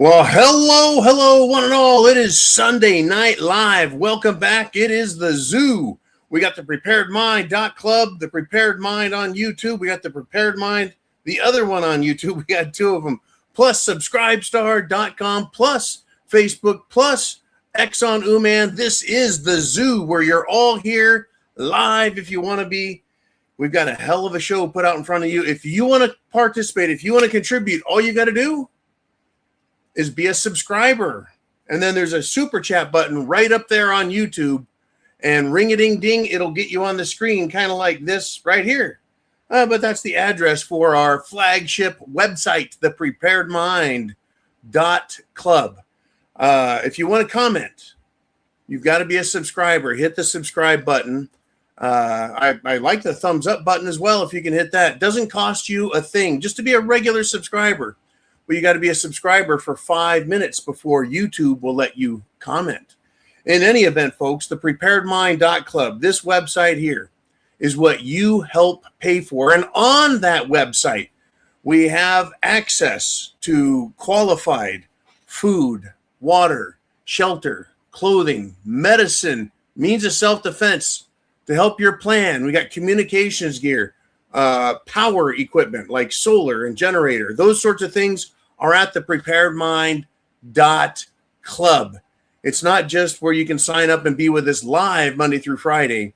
Well, hello, one and all. It is Sunday Night Live. Welcome back. It is the zoo. We got the thepreparedmind.club, the Prepared Mind on YouTube. We got the Prepared Mind, the other one on YouTube. We got two of them. Plus subscribestar.com, plus Facebook, plus X on Uman. This is the zoo where you're all here live if you want to be. We've got a hell of a show put out in front of you. If you want to participate, if you want to contribute, all you got to do is be a subscriber. And then there's a super chat button right up there on YouTube, and ring-a-ding-ding, it'll get you on the screen, kind of like this right here. But that's the address for our flagship website, thepreparedmind.club. If you want to comment, you've got to be a subscriber. Hit the subscribe button. I like the thumbs up button as well if you can hit that. Doesn't cost you a thing just to be a regular subscriber. But you got to be a subscriber for 5 minutes before YouTube will let you comment. In any event, folks, the preparedmind.club, this website here is what you help pay for. And on that website, we have access to qualified food, water, shelter, clothing, medicine, means of self-defense to help your plan. We got communications gear, power equipment like solar and generator. Those sorts of things are at the preparedmind.club. It's not just where you can sign up and be with us live Monday through Friday,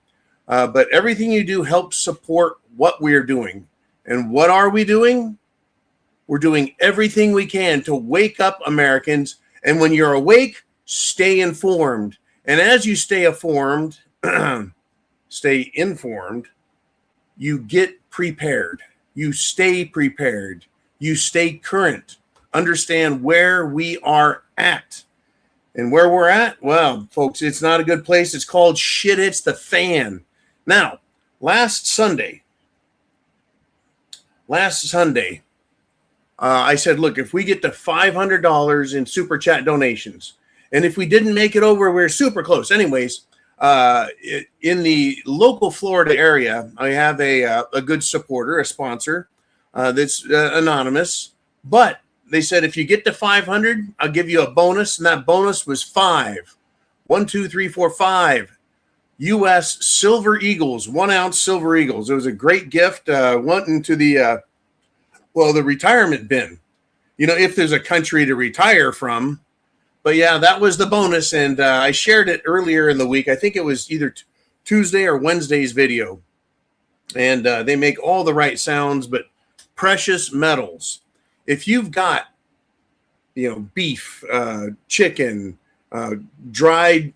but everything you do helps support what we're doing. And what are we doing? We're doing everything we can to wake up Americans. And when you're awake, stay informed. And as you stay informed, you get prepared. You stay prepared. You stay current. Understand where we are at. And where we're at, well, folks, it's not a good place. It's called shit hits the fan. Now, last Sunday, I said, look, if we get to $500 in super chat donations, and if we didn't make it over, we're super close. Anyways, in the local Florida area, I have a good supporter, a sponsor that's anonymous, but they said, if you get to 500, I'll give you a bonus. And that bonus was 5. 1, 2, 3, 4, 5 U.S. Silver Eagles, 1 ounce Silver Eagles. It was a great gift. Went into the retirement bin, if there's a country to retire from. But yeah, that was the bonus. And I shared it earlier in the week. I think it was either Tuesday or Wednesday's video. And they make all the right sounds, but precious metals. If you've got, beef, chicken, dried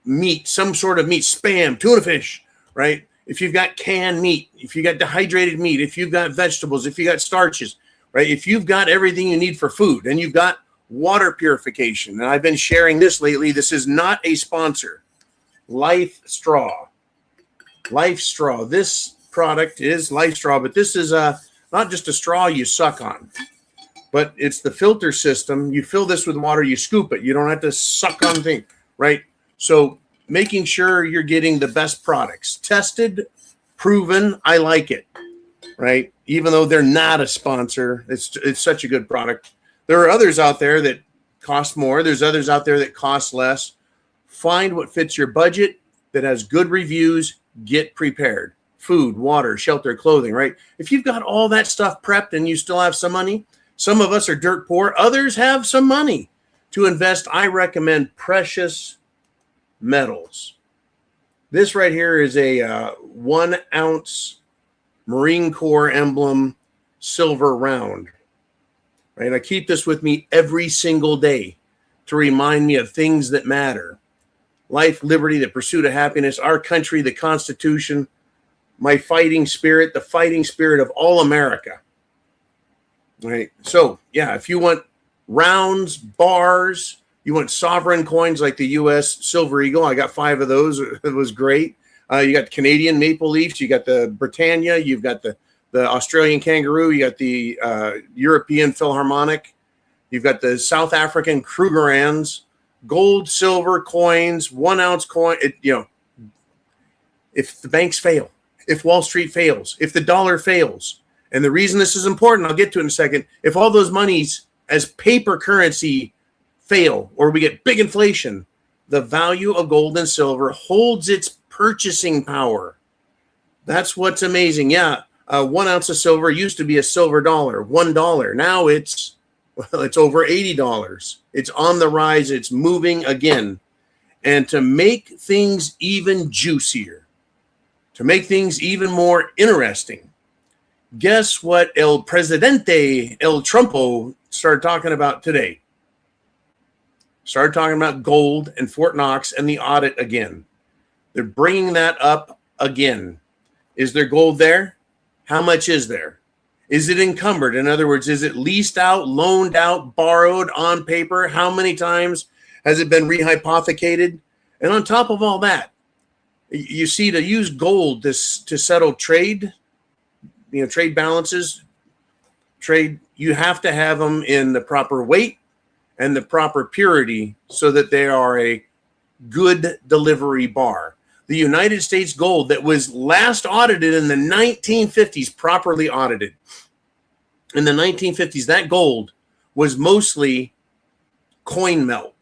meat, some sort of meat, Spam, tuna fish, right? If you've got canned meat, if you got dehydrated meat, if you've got vegetables, if you got starches, right? If you've got everything you need for food, and you've got water purification, and I've been sharing this lately. This is not a sponsor. Life Straw. This product is Life Straw, but this is not just a straw you suck on, but it's the filter system. You fill this with water, you scoop it. You don't have to suck on things, right? So making sure you're getting the best products. Tested, proven, I like it, right? Even though they're not a sponsor, it's such a good product. There are others out there that cost more. There's others out there that cost less. Find what fits your budget, that has good reviews. Get prepared. Food, water, shelter, clothing, right? If you've got all that stuff prepped and you still have some money, some of us are dirt poor, others have some money to invest. I recommend precious metals. This right here is a 1 ounce Marine Corps emblem silver round, right? I keep this with me every single day to remind me of things that matter. Life, liberty, the pursuit of happiness, our country, the Constitution, my fighting spirit, the fighting spirit of all America. Right. So, yeah, if you want rounds, bars, you want sovereign coins like the U.S. Silver Eagle, I got 5 of those. It was great. You got the Canadian Maple Leafs. You got the Britannia. You've got the Australian Kangaroo. You got the European Philharmonic. You've got the South African Krugerrands, gold, silver coins, 1 ounce coin. If the banks fail, if Wall Street fails, if the dollar fails, and the reason this is important, I'll get to it in a second. If all those monies as paper currency fail or we get big inflation, the value of gold and silver holds its purchasing power. That's what's amazing. Yeah, 1 ounce of silver used to be a silver dollar, $1. Now it's over $80. It's on the rise. It's moving again. And to make things even juicier, to make things even more interesting, guess what El Presidente, El Trumpo, started talking about today? Started talking about gold and Fort Knox and the audit again. They're bringing that up again. Is there gold there? How much is there? Is it encumbered? In other words, is it leased out, loaned out, borrowed on paper? How many times has it been rehypothecated? And on top of all that, you see, to use gold to settle trade, trade balances, you have to have them in the proper weight and the proper purity so that they are a good delivery bar. The United States gold that was last audited in the 1950s, properly audited. In the 1950s, that gold was mostly coin melt.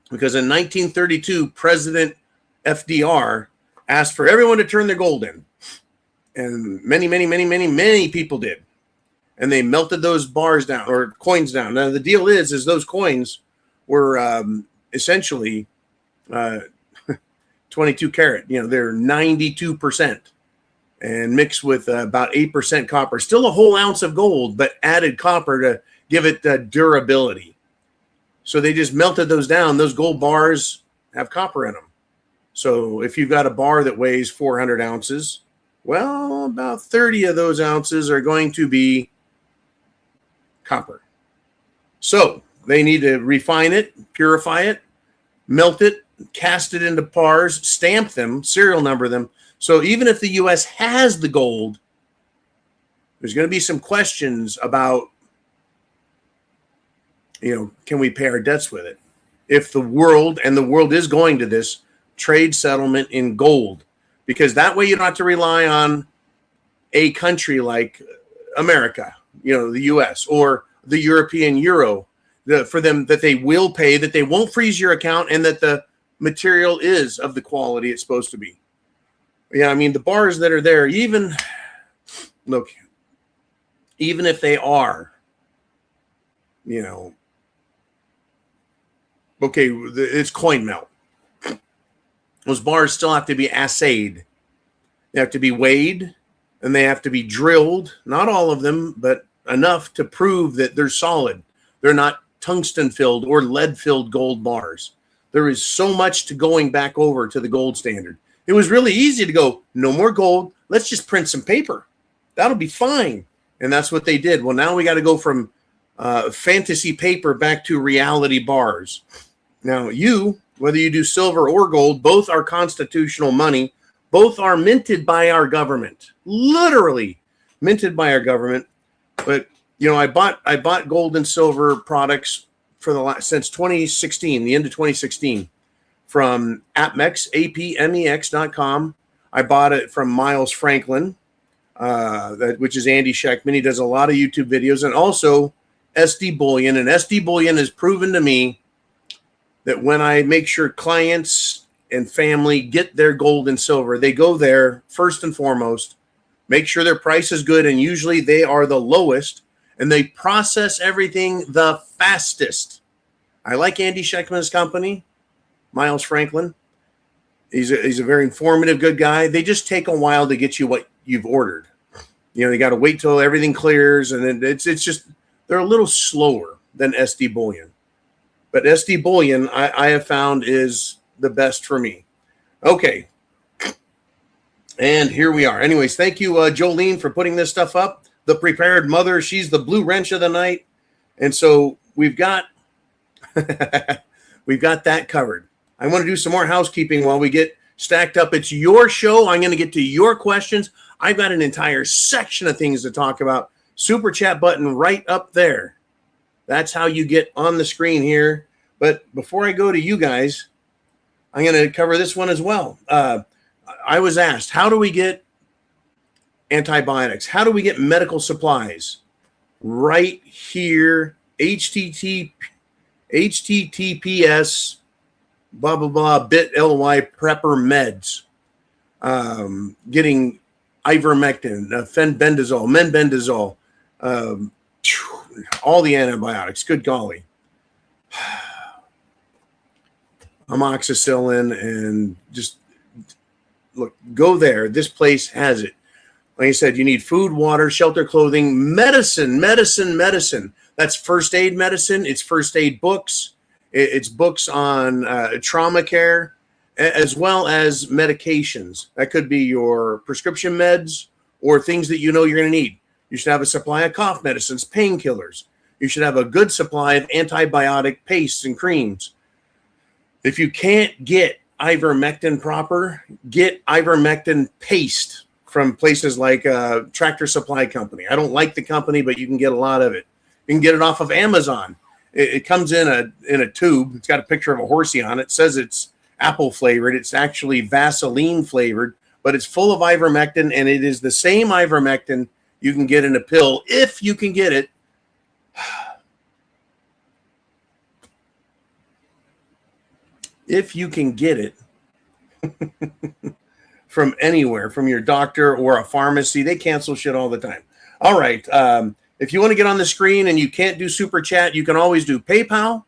Because in 1932, President FDR asked for everyone to turn their gold in. And many people did. And they melted those bars down, or coins down. Now, the deal is those coins were essentially 22 karat. They're 92% and mixed with about 8% copper. Still a whole ounce of gold, but added copper to give it durability. So they just melted those down. Those gold bars have copper in them. So if you've got a bar that weighs 400 ounces, well, about 30 of those ounces are going to be copper. So they need to refine it, purify it, melt it, cast it into bars, stamp them, serial number them. So even if the U.S. has the gold, there's going to be some questions about, can we pay our debts with it? If the world is going to this trade settlement in gold, because that way you don't have to rely on a country like America, the U.S. or the European euro, for them that they will pay, that they won't freeze your account, and that the material is of the quality it's supposed to be. Yeah, I mean, the bars that are there, even if they are, it's coin melt. Those bars still have to be assayed. They have to be weighed, and they have to be drilled. Not all of them, but enough to prove that they're solid. They're not tungsten-filled or lead-filled gold bars. There is so much to going back over to the gold standard. It was really easy to go, no more gold. Let's just print some paper. That'll be fine. And that's what they did. Well, now we got to go from fantasy paper back to reality bars. Now, whether you do silver or gold, both are constitutional money. Both are minted by our government, literally minted by our government. But I bought gold and silver products since 2016, the end of 2016, from APMEX, APMEX.com. I bought it from Miles Franklin, which is Andy Scheckman. He does a lot of YouTube videos, and also SD Bullion. And SD Bullion has proven to me that when I make sure clients and family get their gold and silver, they go there first and foremost, make sure their price is good, and usually they are the lowest, and they process everything the fastest. I like Andy Scheckman's company, Miles Franklin. He's a very informative, good guy. They just take a while to get you what you've ordered. You got to wait till everything clears, and then it's just they're a little slower than SD Bullion. But SD Bullion, I have found, is the best for me. Okay. And here we are. Anyways, thank you, Jolene, for putting this stuff up. The Prepared Mother, she's the blue wrench of the night. And so we've got that covered. I want to do some more housekeeping while we get stacked up. It's your show. I'm going to get to your questions. I've got an entire section of things to talk about. Super chat button right up there. That's how you get on the screen here. But before I go to you guys, I'm going to cover this one as well. I was asked, how do we get antibiotics? How do we get medical supplies? right here. HTTPS blah blah blah bit.ly prepper meds. Getting ivermectin, fenbendazole, menbendazole, all the antibiotics. Good golly. Amoxicillin, and just look, go there. This place has it. Like I said, you need food, water, shelter, clothing, medicine. That's first aid medicine. It's first aid books. It's books on trauma care, as well as medications. That could be your prescription meds or things that you know you're going to need. You should have a supply of cough medicines, painkillers. You should have a good supply of antibiotic pastes and creams. If you can't get ivermectin proper, get ivermectin paste from places like Tractor Supply Company. I don't like the company, but you can get a lot of it. You can get it off of Amazon. It comes in a tube. It's got a picture of a horsey on it. It says it's apple flavored. It's actually Vaseline flavored, but it's full of ivermectin, and it is the same ivermectin you can get in a pill if you can get it. If you can get it from anywhere, from your doctor or a pharmacy. They cancel shit all the time. All right. If you want to get on the screen and you can't do Super Chat, you can always do PayPal,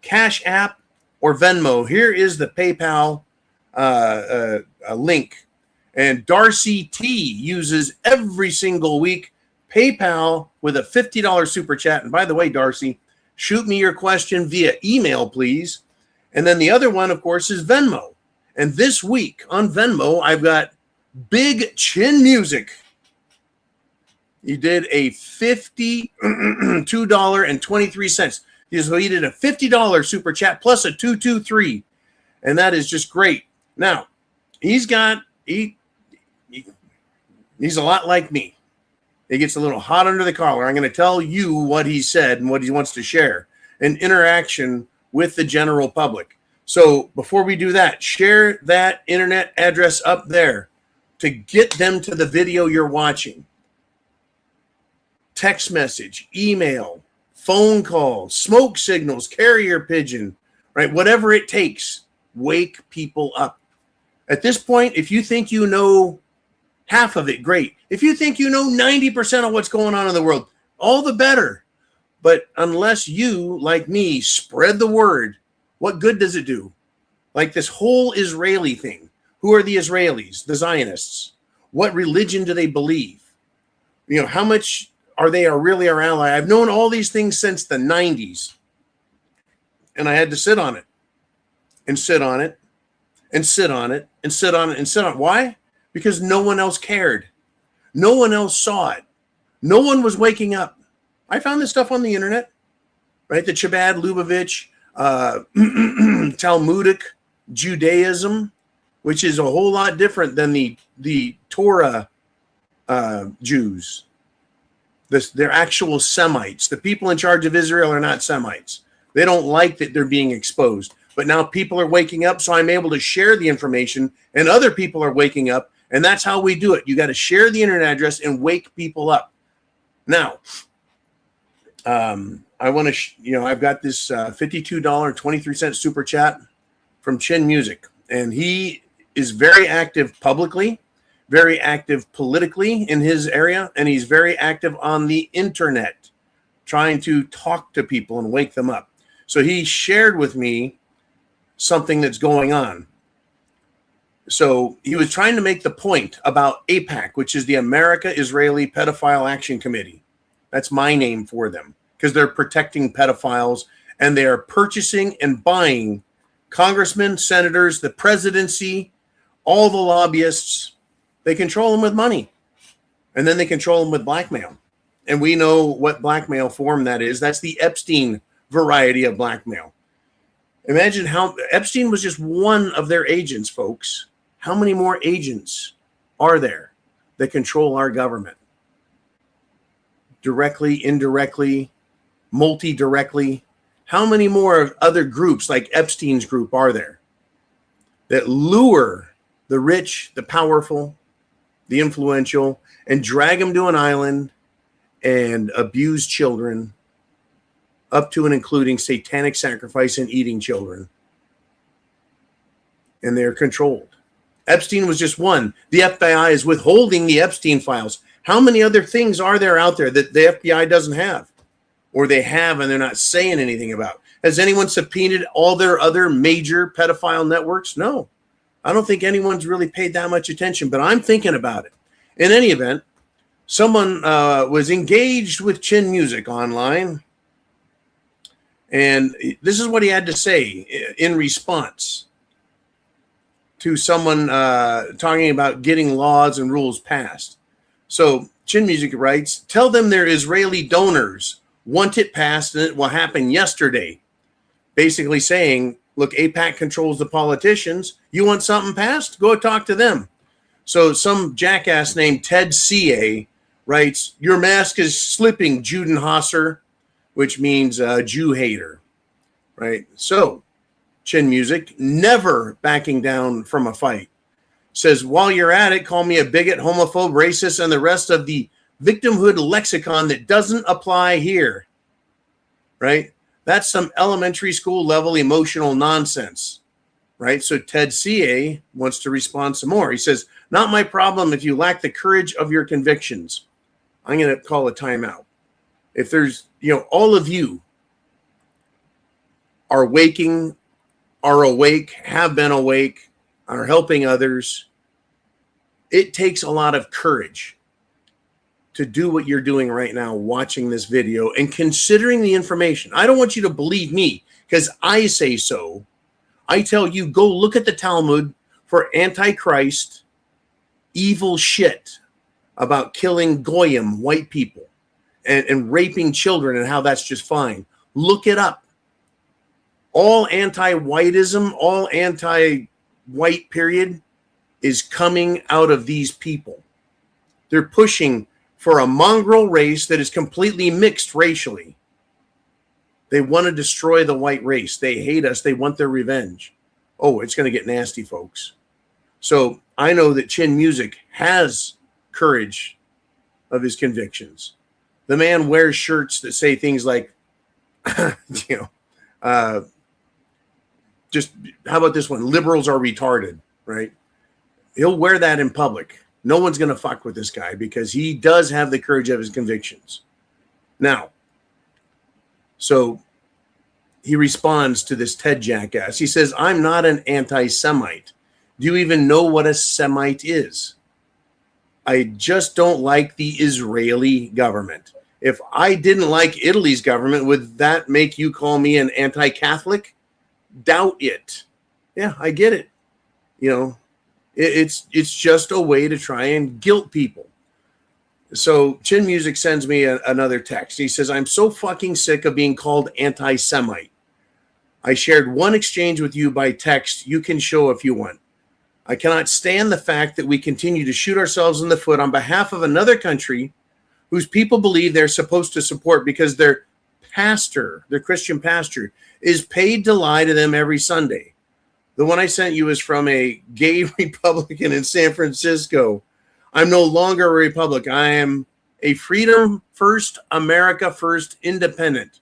CashApp, or Venmo. Here is the PayPal link. And Darcy T uses every single week PayPal with a $50 Super Chat. And by the way, Darcy, shoot me your question via email, please. And then the other one, of course, is Venmo. And this week on Venmo, I've got Big Chin Music. He did a $52.23. So he did a $50 Super Chat plus a 223. And that is just great. Now, he's a lot like me. He gets a little hot under the collar. I'm going to tell you what he said and what he wants to share. An interaction with the general public. So before we do that, share that internet address up there to get them to the video you're watching. Text message, email, phone call, smoke signals, carrier pigeon, right? Whatever it takes, wake people up. At this point, if you think you know half of it, great. If you think you know 90% of what's going on in the world, all the better. But unless you, like me, spread the word, what good does it do? Like this whole Israeli thing. Who are the Israelis, the Zionists? What religion do they believe? You know, how much are they really our ally? I've known all these things since the 90s. And I had to sit on it. And sit on it. And sit on it. And sit on it. And sit on it. Why? Because no one else cared. No one else saw it. No one was waking up. I found this stuff on the internet, right? The Chabad Lubavitch, Talmudic Judaism, which is a whole lot different than the Torah Jews. They're actual Semites. The people in charge of Israel are not Semites. They don't like that they're being exposed. But now people are waking up, so I'm able to share the information, and other people are waking up, and that's how we do it. You got to share the internet address and wake people up. Now, I want to, I've got this $52.23 Super Chat from Chin Music, and he is very active publicly, very active politically in his area, and he's very active on the internet, trying to talk to people and wake them up. So he shared with me something that's going on. So he was trying to make the point about AIPAC, which is the America Israeli Pedophile Action Committee. That's my name for them, because they're protecting pedophiles, and they are purchasing and buying congressmen, senators, the presidency, all the lobbyists. They control them with money, and then they control them with blackmail. And we know what blackmail form that is. That's the Epstein variety of blackmail. Imagine how Epstein was just one of their agents, folks. How many more agents are there that control our government? Directly, indirectly, multi-directly. How many more other groups like Epstein's group are there that lure the rich, the powerful, the influential, and drag them to an island and abuse children up to and including satanic sacrifice and eating children. And they're controlled. Epstein was just one. The FBI is withholding the Epstein files. How many other things are there out there that the FBI doesn't have? Or they have and they're not saying anything about? Has anyone subpoenaed all their other major pedophile networks? No. I don't think anyone's really paid that much attention, but I'm thinking about it. In any event, someone was engaged with Chin Music online, and this is what he had to say in response to someone talking about getting laws and rules passed. So Chin Music writes, tell them their Israeli donors want it passed and it will happen yesterday. Basically saying, look, AIPAC controls the politicians. You want something passed? Go talk to them. So some jackass named Ted CA writes, your mask is slipping, Judenhasser, which means Jew hater, right? So Chin Music, never backing down from a fight, says, while you're at it, call me a bigot, homophobe, racist, and the rest of the victimhood lexicon that doesn't apply here, right? That's some elementary school level emotional nonsense, right? So Ted CA wants to respond some more. He says, not my problem if you lack the courage of your convictions. I'm going to call a timeout. If there's, all of you are waking, are awake, have been awake, are helping others, it takes a lot of courage to do what you're doing right now, watching this video and considering the information. I don't want you to believe me because I say so. I tell you, go look at the Talmud for Antichrist, evil shit about killing Goyim, white people, and raping children and how that's just fine. Look it up. All anti-whiteism, all anti-white period is coming out of these people. They're pushing for a mongrel race that is completely mixed racially. They want to destroy the white race. They hate us. They want their revenge. Oh, it's going to get nasty, folks. So I know that Chin Music has courage of his convictions. The man wears shirts that say things like, just how about this one? Liberals are retarded, right? He'll wear that in public. No one's going to fuck with this guy because he does have the courage of his convictions. Now, so he responds to this TED jackass. He says, I'm not an anti-Semite. Do you even know what a Semite is? I just don't like the Israeli government. If I didn't like Italy's government, would that make you call me an anti-Catholic? Doubt it. Yeah, I get it. It's just a way to try and guilt people. So Chin Music sends me another text. He says, I'm so fucking sick of being called anti-Semite. I shared one exchange with you by text. You can show if you want. I cannot stand the fact that we continue to shoot ourselves in the foot on behalf of another country whose people believe they're supposed to support because their pastor, their Christian pastor, is paid to lie to them every Sunday. The one I sent you is from a gay Republican in San Francisco. I'm no longer a Republican. I am a freedom first, America first, independent.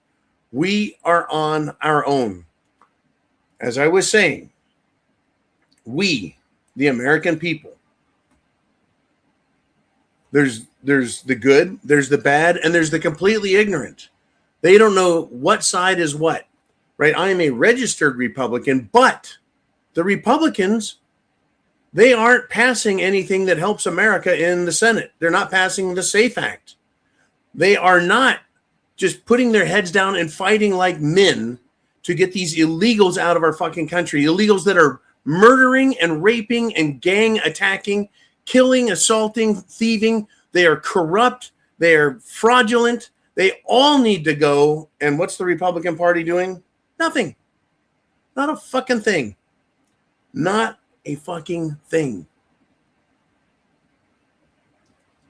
We are on our own. As I was saying, we, the American people, there's the good, there's the bad, and there's the completely ignorant. They don't know what side is what, right? I am a registered Republican, but the Republicans, they aren't passing anything that helps America in the Senate. They're not passing the SAFE Act. They are not just putting their heads down and fighting like men to get these illegals out of our fucking country. Illegals that are murdering and raping and gang attacking, killing, assaulting, thieving. They are corrupt. They are fraudulent. They all need to go. And what's the Republican Party doing? Nothing. Not a fucking thing. Not a fucking thing.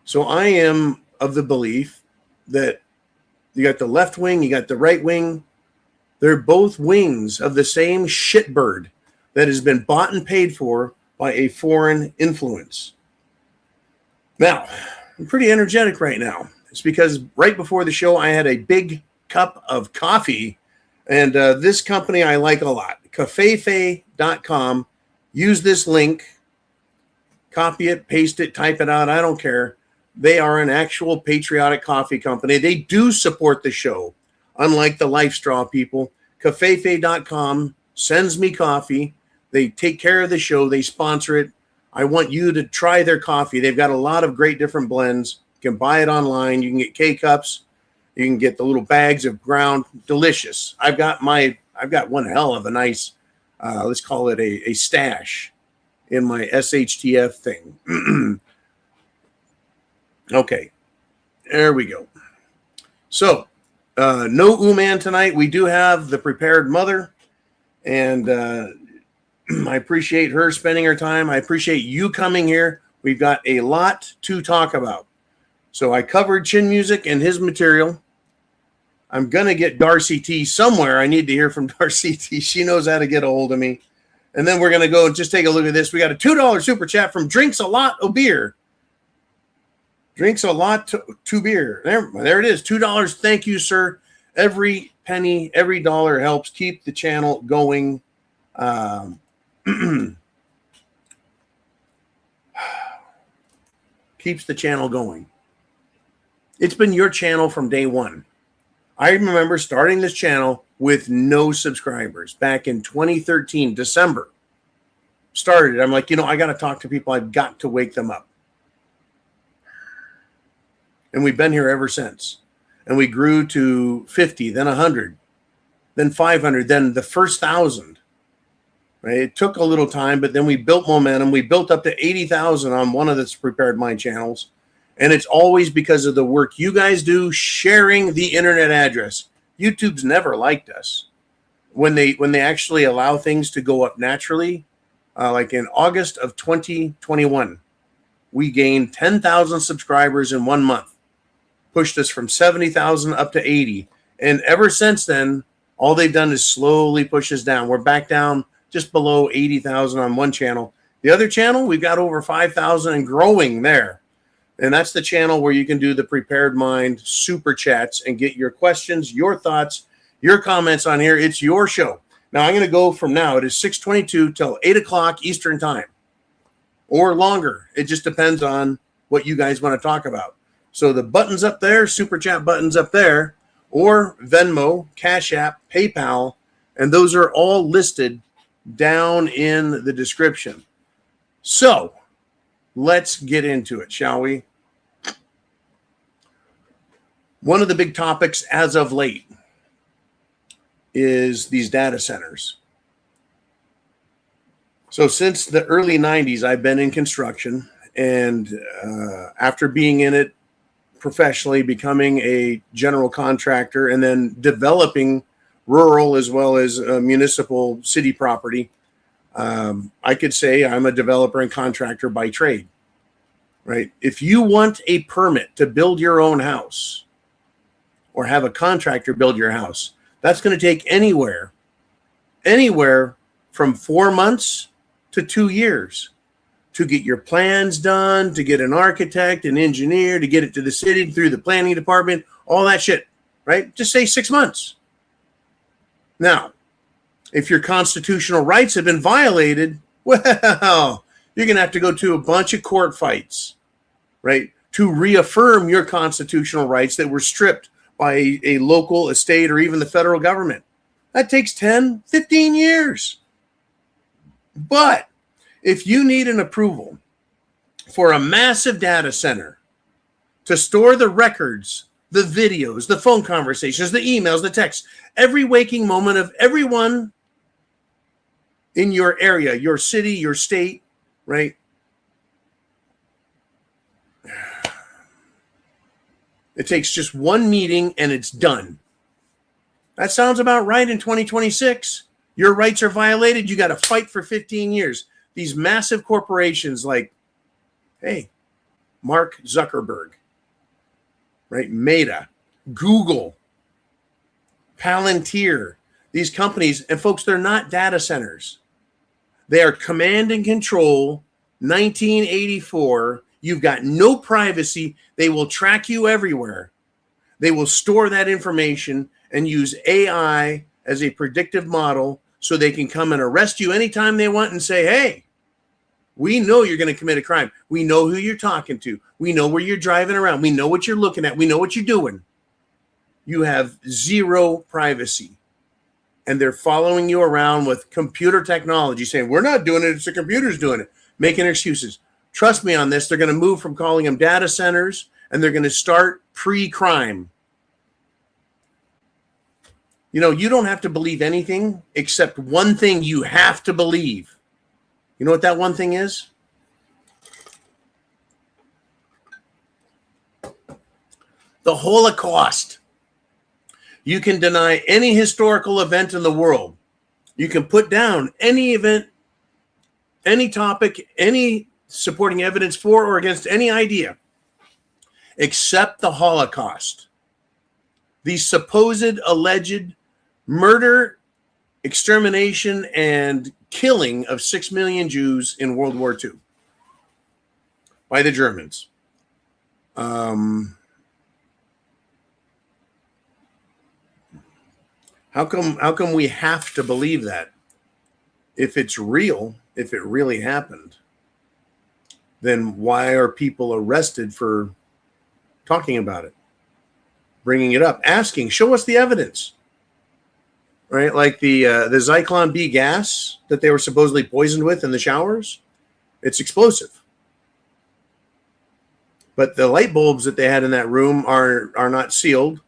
So I am of the belief that you got the left wing, you got the right wing. They're both wings of the same shitbird that has been bought and paid for by a foreign influence. Now, I'm pretty energetic right now. It's because right before the show, I had a big cup of coffee, and this company I like a lot, cafefe.com. Use this link, copy it, paste it, type it out. I don't care. They are an actual patriotic coffee company. They do support the show, unlike the Life Straw people. Cafefe.com sends me coffee. They take care of the show. They sponsor it. I want you to try their coffee. They've got a lot of great different blends. You can buy it online. You can get K-cups. You can get the little bags of ground. Delicious. I've got one hell of a nice, let's call it a stash in my SHTF thing. Okay, there we go. So, no Uman tonight. We do have the prepared mother, and I appreciate her spending her time. I appreciate you coming here. We've got a lot to talk about. So I covered Chin Music and his material. I'm going to get Darcy T somewhere. I need to hear from Darcy T. She knows how to get a hold of me. And then we're going to go and just take a look at this. We got a $2 super chat from Drinks a Lot of Beer. Drinks a lot to beer. There it is. $2. Thank you, sir. Every penny, every dollar helps keep the channel going. Keeps the channel going. It's been your channel from day one. I remember starting this channel with no subscribers back in 2013, December. Started. I'm like, I got to talk to people. I've got to wake them up. And we've been here ever since. And we grew to 50, then 100, then 500, then the first 1,000. Right? It took a little time, but then we built momentum. We built up to 80,000 on one of the Prepared Mind channels. And it's always because of the work you guys do sharing the internet address. YouTube's never liked us. When they actually allow things to go up naturally, like in August of 2021, we gained 10,000 subscribers in 1 month. Pushed us from 70,000 up to 80. And ever since then, all they've done is slowly push us down. We're back down just below 80,000 on one channel. The other channel, we've got over 5,000 and growing there. And that's the channel where you can do the Prepared Mind super chats and get your questions, your thoughts, your comments on here. It's your show. Now, I'm going to go from now. It is 6:22 till 8 o'clock Eastern time or longer. It just depends on what you guys want to talk about. So the buttons up there, super chat buttons up there, or Venmo, CashApp, PayPal, and those are all listed down in the description. So let's get into it, shall we? One of the big topics as of late is these data centers. So since the early 90s, I've been in construction, and after being in it professionally, becoming a general contractor, and then developing rural as well as municipal city property, I could say I'm a developer and contractor by trade, right? If you want a permit to build your own house or have a contractor build your house, that's going to take anywhere from 4 months to 2 years to get your plans done, to get an architect, an engineer, to get it to the city through the planning department, all that shit, right? Just say 6 months. Now, if your constitutional rights have been violated, well, you're going to have to go to a bunch of court fights, right, to reaffirm your constitutional rights that were stripped by a local, a state, or even the federal government. That takes 10, 15 years. But if you need an approval for a massive data center to store the records, the videos, the phone conversations, the emails, the texts, every waking moment of everyone in your area, your city, your state, right? It takes just one meeting and it's done. That sounds about right in 2026. Your rights are violated. You got to fight for 15 years. These massive corporations like, hey, Mark Zuckerberg, right? Meta, Google, Palantir, these companies, and folks, they're not data centers. They are command and control, 1984 You've got no privacy. They will track you everywhere. They will store that information and use AI as a predictive model so they can come and arrest you anytime they want and say, hey, we know you're going to commit a crime. We know who you're talking to. We know where you're driving around. We know what you're looking at. We know what you're doing. You have zero privacy. And they're following you around with computer technology saying, we're not doing it. It's the computer's doing it, making excuses. Trust me on this. They're going to move from calling them data centers and they're going to start pre-crime. You know, you don't have to believe anything except one thing you have to believe. You know what that one thing is? The Holocaust. You can deny any historical event in the world. You can put down any event, any topic, any supporting evidence for or against any idea, except the Holocaust. The supposed alleged murder, extermination, and killing of 6 million Jews in World War II by the Germans. How come we have to believe that? If it's real, if it really happened, then why are people arrested for talking about it, bringing it up, asking, show us the evidence? Right, like the Zyklon B gas that they were supposedly poisoned with in the showers, it's explosive. But the light bulbs that they had in that room are not sealed.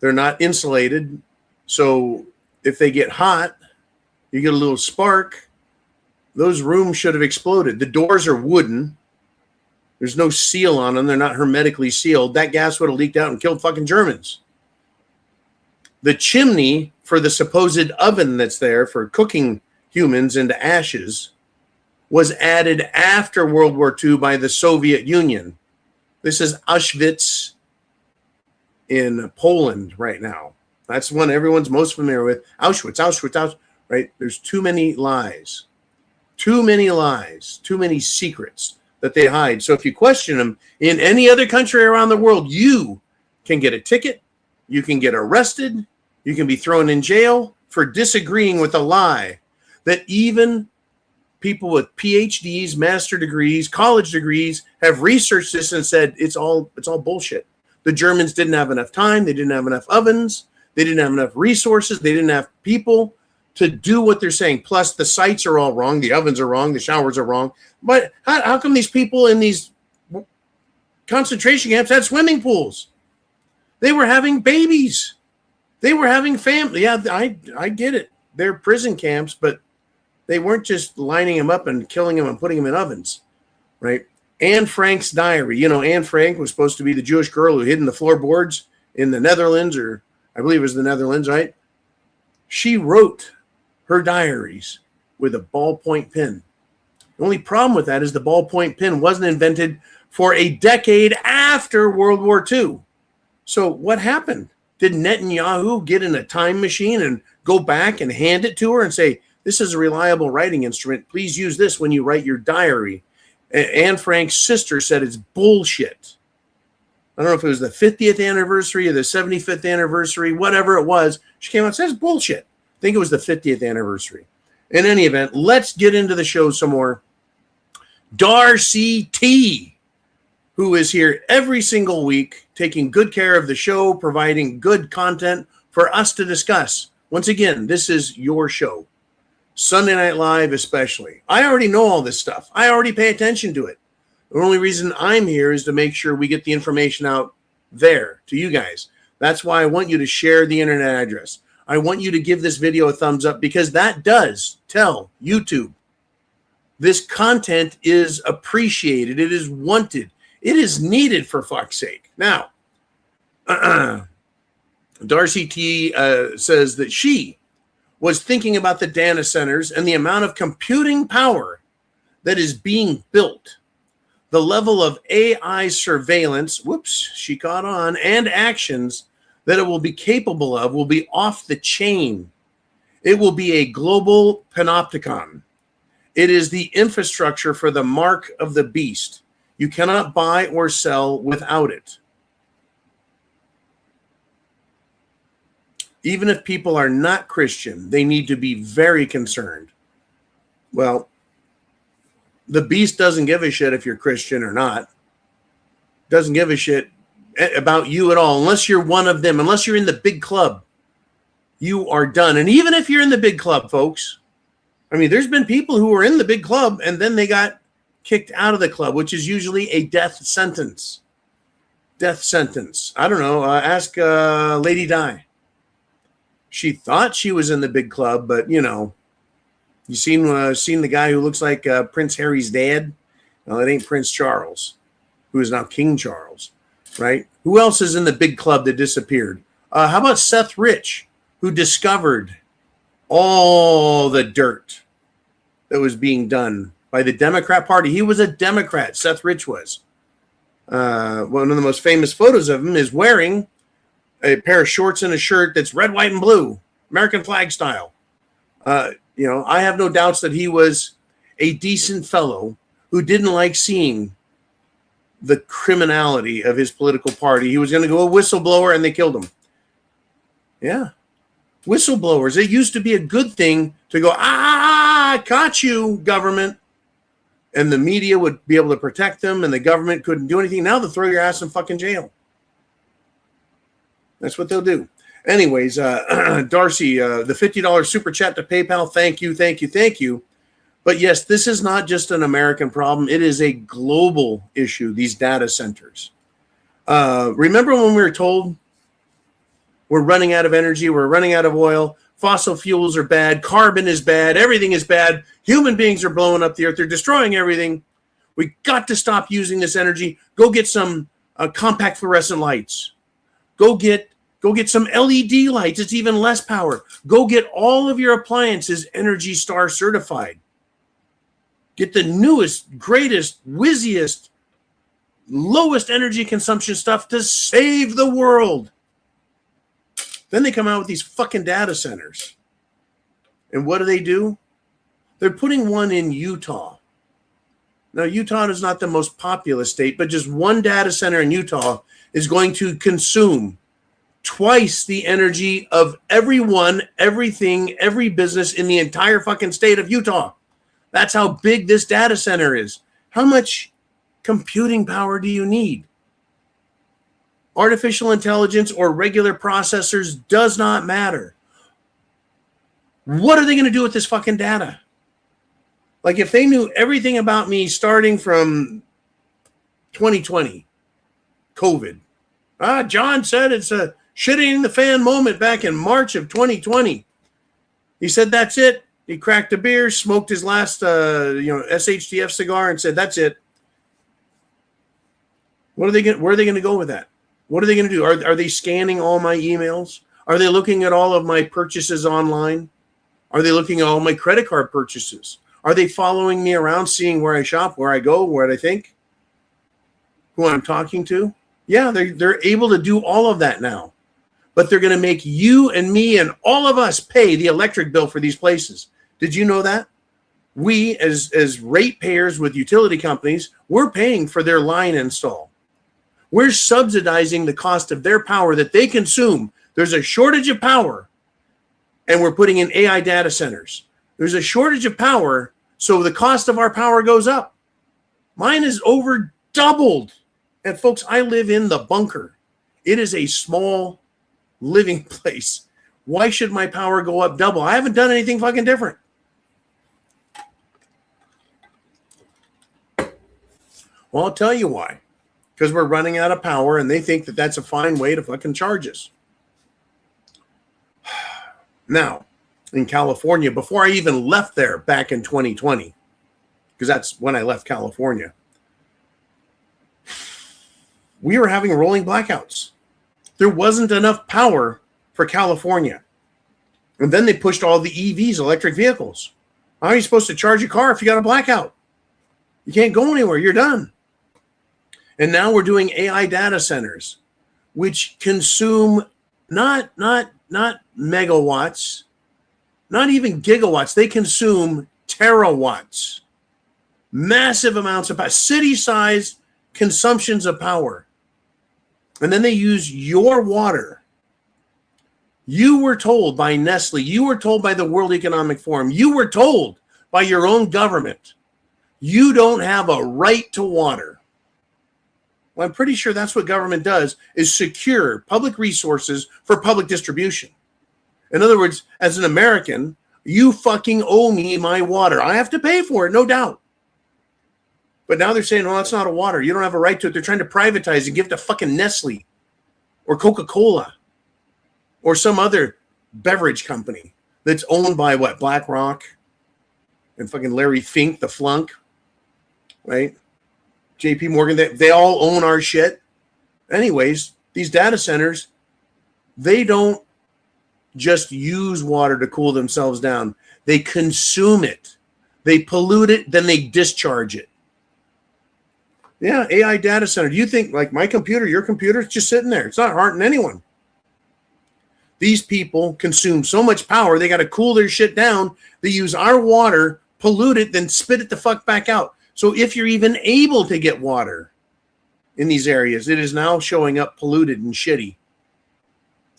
They're not insulated. So if they get hot, you get a little spark, those rooms should have exploded. The doors are wooden. There's no seal on them. They're not hermetically sealed. That gas would have leaked out and killed fucking Germans. The chimney for the supposed oven that's there for cooking humans into ashes was added after World War II by the Soviet Union. This is Auschwitz in Poland right now. That's one everyone's most familiar with. Auschwitz, right? There's too many lies, too many secrets that they hide. So if you question them in any other country around the world, you can get a ticket, you can get arrested, you can be thrown in jail for disagreeing with a lie that even people with PhDs, master degrees, college degrees have researched this and said it's all bullshit. The Germans didn't have enough time, they didn't have enough ovens, they didn't have enough resources, they didn't have people to do what they're saying. Plus, the sites are all wrong, the ovens are wrong, the showers are wrong. But how come these people in these concentration camps had swimming pools? They were having babies. They were having family. Yeah, I get it. They're prison camps, but they weren't just lining them up and killing them and putting them in ovens, right? Anne Frank's diary. You know, Anne Frank was supposed to be the Jewish girl who hid in the floorboards in the Netherlands, or I believe it was the Netherlands, right? She wrote her diaries with a ballpoint pen. The only problem with that is the ballpoint pen wasn't invented for a decade after World War II. So what happened? Did Netanyahu get in a time machine and go back and hand it to her and say, this is a reliable writing instrument. Please use this when you write your diary? Anne Frank's sister said it's bullshit. I don't know if it was the 50th anniversary or the 75th anniversary, whatever it was. She came out and says bullshit. I think it was the 50th anniversary. In any event, let's get into the show some more. Darcy T, who is here every single week, taking good care of the show, providing good content for us to discuss. Once again, this is your show. Sunday Night Live especially. I already know all this stuff. I already pay attention to it. The only reason I'm here is to make sure we get the information out there to you guys. That's why I want you to share the internet address. I want you to give this video a thumbs up, because that does tell YouTube this content is appreciated. It is wanted. It is needed, for fuck's sake. Now, Darcy T says that she was thinking about the data centers and the amount of computing power that is being built. The level of AI surveillance, she caught on, and actions that it will be capable of will be off the chain. It will be a global panopticon. It is the infrastructure for the mark of the beast. You cannot buy or sell without it. Even if people are not Christian, they need to be very concerned. Well, the beast doesn't give a shit if you're Christian or not. Doesn't give a shit about you at all. Unless you're one of them, unless you're in the big club, you are done. And even if you're in the big club, folks, I mean, there's been people who were in the big club and then they got kicked out of the club, which is usually a death sentence. Death sentence. I don't know. Ask Lady Di. She thought she was in the big club, but you know, you seen the guy who looks like Prince Harry's dad? No, it ain't Prince Charles, who is now King Charles, right? Who else is in the big club that disappeared? How about Seth Rich, who discovered all the dirt that was being done by the Democrat Party? He was a Democrat, Seth Rich was. One of the most famous photos of him is wearing a pair of shorts and a shirt that's red, white, and blue, American flag style. You know, I have no doubts that he was a decent fellow who didn't like seeing the criminality of his political party. He was going to go a whistleblower, and they killed him. Yeah. Whistleblowers. It used to be a good thing to go, I caught you, government. And the media would be able to protect them, and the government couldn't do anything. Now they'll throw your ass in fucking jail. That's what they'll do. Anyways, Darcy, the $50 super chat to PayPal. Thank you, thank you, thank you. But yes, this is not just an American problem. It is a global issue, these data centers. Remember when we were told we're running out of energy, we're running out of oil, fossil fuels are bad, carbon is bad, everything is bad, human beings are blowing up the earth, they're destroying everything. We got to stop using this energy. Go get some compact fluorescent lights. Go get some LED lights. It's even less power. Go get all of your appliances Energy Star certified. Get the newest, greatest, whizziest, lowest energy consumption stuff to save the world. Then they come out with these fucking data centers. And what do? They're putting one in Utah. Now, Utah is not the most populous state, but just one data center in Utah is going to consume twice the energy of everyone, everything, every business in the entire fucking state of Utah. That's how big this data center is. How much computing power do you need? Artificial intelligence or regular processors does not matter. What are they going to do with this fucking data? Like if they knew everything about me starting from 2020, COVID. John said it's a shitting in the fan moment back in March of 2020. He said, that's it. He cracked a beer, smoked his last, SHTF cigar and said, that's it. Where are they going to go with that? What are they going to do? Are they scanning all my emails? Are they looking at all of my purchases online? Are they looking at all my credit card purchases? Are they following me around, seeing where I shop, where I go, what I think, who I'm talking to? Yeah, they're able to do all of that now. But they're going to make you and me and all of us pay the electric bill for these places. Did you know that? We, as ratepayers with utility companies, we're paying for their line install. We're subsidizing the cost of their power that they consume. There's a shortage of power, and we're putting in AI data centers. There's a shortage of power, so the cost of our power goes up. Mine is over doubled. And folks, I live in the bunker. It is a small living place. Why should my power go up double? I haven't done anything fucking different. Well, I'll tell you why. Because we're running out of power, and they think that that's a fine way to fucking charge us. Now, in California, before I even left there back in 2020, because that's when I left California, we were having rolling blackouts. There wasn't enough power for California. And then they pushed all the EVs, electric vehicles. How are you supposed to charge a car if you got a blackout? You can't go anywhere. You're done. And now we're doing AI data centers, which consume not megawatts, not even gigawatts. They consume terawatts, massive amounts of power, city-sized consumptions of power. And then they use your water. You were told by Nestle, you were told by the World Economic Forum, you were told by your own government, you don't have a right to water. Well, I'm pretty sure that's what government does, is secure public resources for public distribution. In other words, as an American, you fucking owe me my water. I have to pay for it, no doubt. But now they're saying, well, that's not a water. You don't have a right to it. They're trying to privatize and give it to fucking Nestle or Coca-Cola or some other beverage company that's owned by what? BlackRock and fucking Larry Fink, the flunk, right? JP Morgan, they all own our shit. Anyways, these data centers, they don't just use water to cool themselves down. They consume it. They pollute it, then they discharge it. Yeah, AI data center. Do you think, like my computer, your computer, it's just sitting there. It's not hurting anyone. These people consume so much power, they got to cool their shit down. They use our water, pollute it, then spit it the fuck back out. So if you're even able to get water in these areas, it is now showing up polluted and shitty.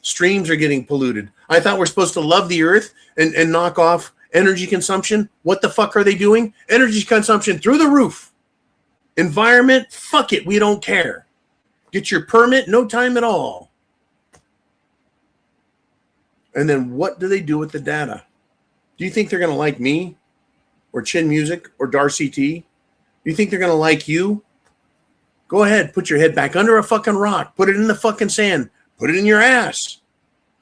Streams are getting polluted. I thought we're supposed to love the earth and knock off energy consumption. What the fuck are they doing? Energy consumption through the roof. Environment, fuck it, we don't care. Get your permit, no time at all. And then what do they do with the data? Do you think they're going to like me or Chin Music or Darcy T? Do you think they're going to like you? Go ahead, put your head back under a fucking rock. Put it in the fucking sand. Put it in your ass.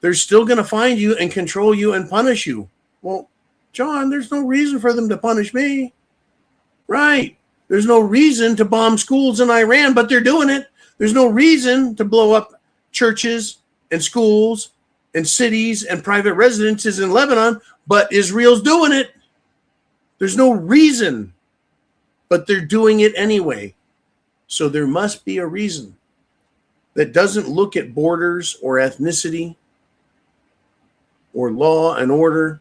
They're still going to find you and control you and punish you. Well, John, there's no reason for them to punish me. Right. There's no reason to bomb schools in Iran, but they're doing it. There's no reason to blow up churches and schools and cities and private residences in Lebanon, but Israel's doing it. There's no reason, but they're doing it anyway. So there must be a reason that doesn't look at borders or ethnicity or law and order.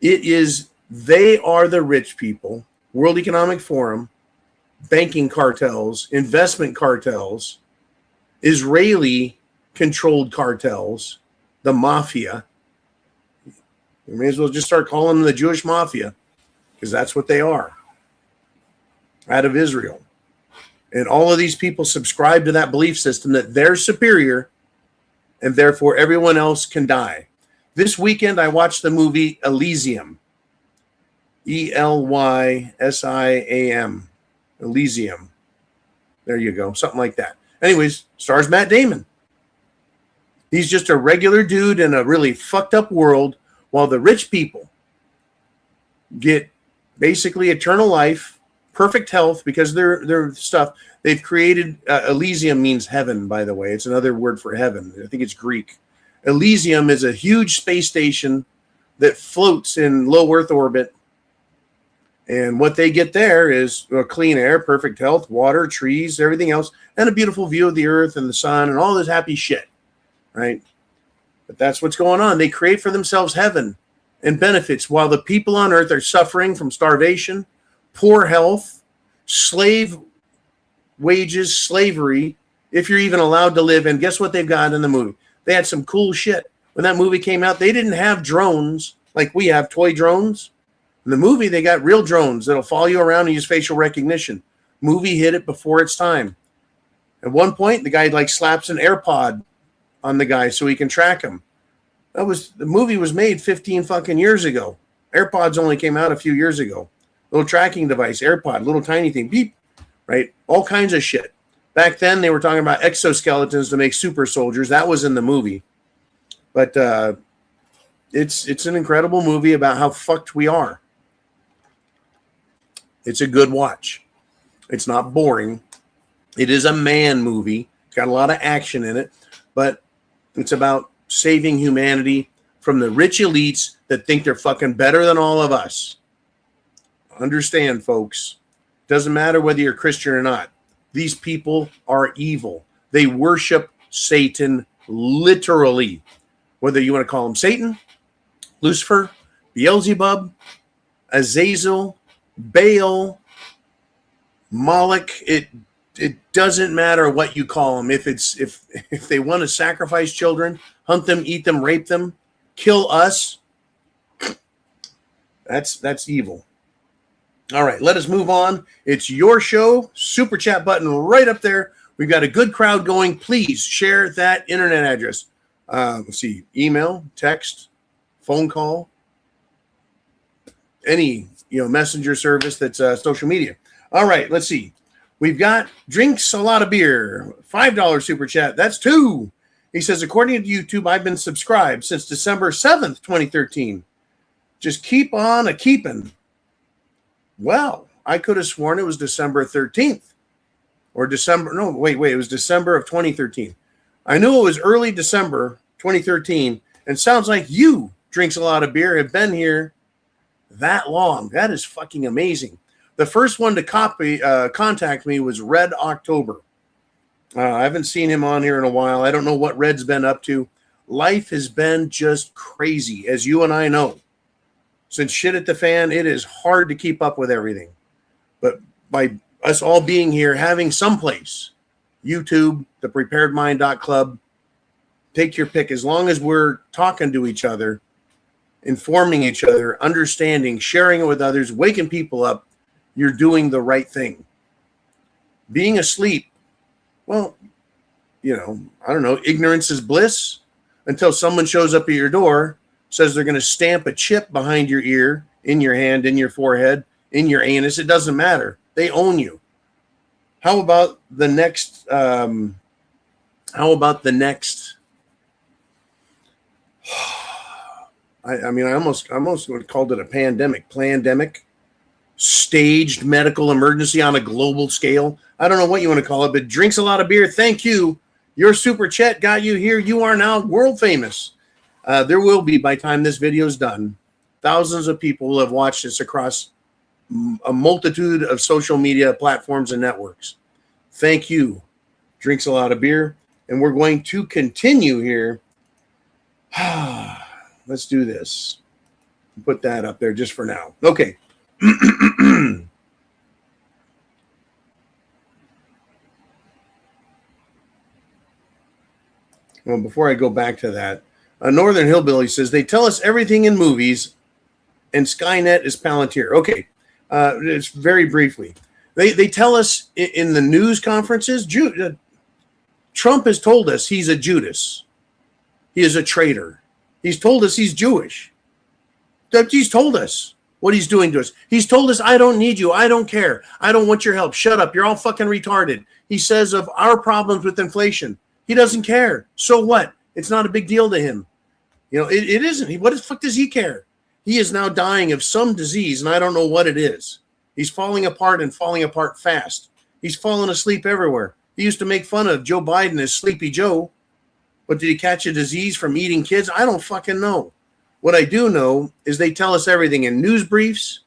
It is, they are the rich people, World Economic Forum, banking cartels, investment cartels, Israeli-controlled cartels, the mafia. We may as well just start calling them the Jewish mafia, because that's what they are, out of Israel. And all of these people subscribe to that belief system that they're superior, and therefore everyone else can die. This weekend, I watched the movie Elysium. Elysiam. Elysium. There you go. Something like that. Anyways, stars Matt Damon. He's just a regular dude in a really fucked up world, while the rich people get basically eternal life, perfect health, because their stuff. They've created, Elysium means heaven, by the way. It's another word for heaven. I think it's Greek. Elysium is a huge space station that floats in low Earth orbit. And what they get there is clean air, perfect health, water, trees, everything else, and a beautiful view of the earth and the sun and all this happy shit, right? But that's what's going on. They create for themselves heaven and benefits while the people on earth are suffering from starvation, poor health, slave wages, slavery, if you're even allowed to live. And guess what they've got in the movie? They had some cool shit. When that movie came out, they didn't have drones like we have, toy drones. In the movie, they got real drones that'll follow you around and use facial recognition. Movie hit it before its time. At one point, the guy like slaps an AirPod on the guy so he can track him. The movie was made 15 fucking years ago. AirPods only came out a few years ago. Little tracking device, AirPod, little tiny thing, beep, right? All kinds of shit. Back then, they were talking about exoskeletons to make super soldiers. That was in the movie. But it's an incredible movie about how fucked we are. It's a good watch. It's not boring. It is a man movie. It's got a lot of action in it, but it's about saving humanity from the rich elites that think they're fucking better than all of us. Understand, folks. Doesn't matter whether you're Christian or not. These people are evil. They worship Satan literally. Whether you want to call him Satan, Lucifer, Beelzebub, Azazel, Baal, Moloch, it it doesn't matter what you call them. If they want to sacrifice children, hunt them, eat them, rape them, kill us, that's evil. All right, let us move on. It's your show. Super chat button right up there. We've got a good crowd going. Please share that internet address. Let's see, email, text, phone call, any messenger service that's social media. All right, let's see. We've got drinks a lot of beer, $5 super chat. That's 2. He says, according to YouTube, I've been subscribed since December 7th, 2013. Just keep on a keeping. Well, I could have sworn it was December 13th or December. No, wait. It was December of 2013. I knew it was early December 2013, and sounds like you, drinks a lot of beer, have been here that long. That is fucking amazing. The first one to contact me was Red October. I haven't seen him on here in a while. I don't know what Red's been up to. Life has been just crazy, as you and I know. Since shit at the fan, it is hard to keep up with everything. But by us all being here, having someplace, YouTube, thepreparedmind.club, take your pick. As long as we're talking to each other, informing each other, understanding, sharing it with others, waking people up, you're doing the right thing. Being asleep, well, I don't know, ignorance is bliss until someone shows up at your door, says they're going to stamp a chip behind your ear, in your hand, in your forehead, in your anus. It doesn't matter. They own you. How about the next? I almost would have called it a pandemic, staged medical emergency on a global scale. I don't know what you want to call it, but drinks a lot of beer. Thank you. Your super chat got you here. You are now world famous. There will be, by the time this video is done, thousands of people will have watched this across a multitude of social media platforms and networks. Thank you. Drinks a lot of beer. And we're going to continue here. Let's do this. Put that up there just for now. Okay. Well, before I go back to that, Northern Hillbilly says, they tell us everything in movies, and Skynet is Palantir. Okay, it's very briefly. They tell us in the news conferences, Trump has told us he's a Judas. He is a traitor. He's told us he's Jewish. He's told us what he's doing to us. He's told us, I don't need you. I don't care. I don't want your help. Shut up. You're all fucking retarded. He says of our problems with inflation, he doesn't care. So what? It's not a big deal to him. It isn't. What the fuck does he care? He is now dying of some disease, and I don't know what it is. He's falling apart and falling apart fast. He's fallen asleep everywhere. He used to make fun of Joe Biden as Sleepy Joe, but did he catch a disease from eating kids? I don't fucking know. What I do know is they tell us everything in news briefs.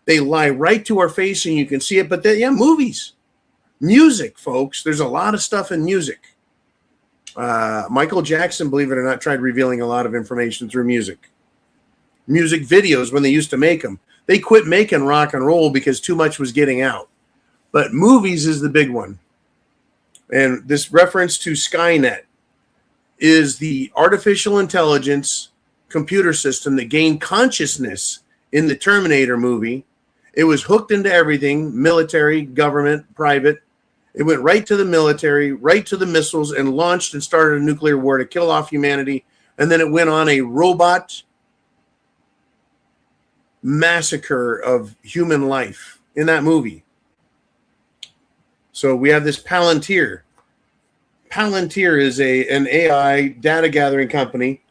They lie right to our face, and you can see it. But movies, music, folks. There's a lot of stuff in music. Michael Jackson, believe it or not, tried revealing a lot of information through music. Music videos, when they used to make them. They quit making rock and roll because too much was getting out. But movies is the big one. And this reference to Skynet is the artificial intelligence computer system that gained consciousness in the Terminator movie. It was hooked into everything, military, government, private. It went right to the military, right to the missiles, and launched and started a nuclear war to kill off humanity. And then it went on a robot massacre of human life in that movie. So we have this Palantir. Palantir is an AI data gathering company,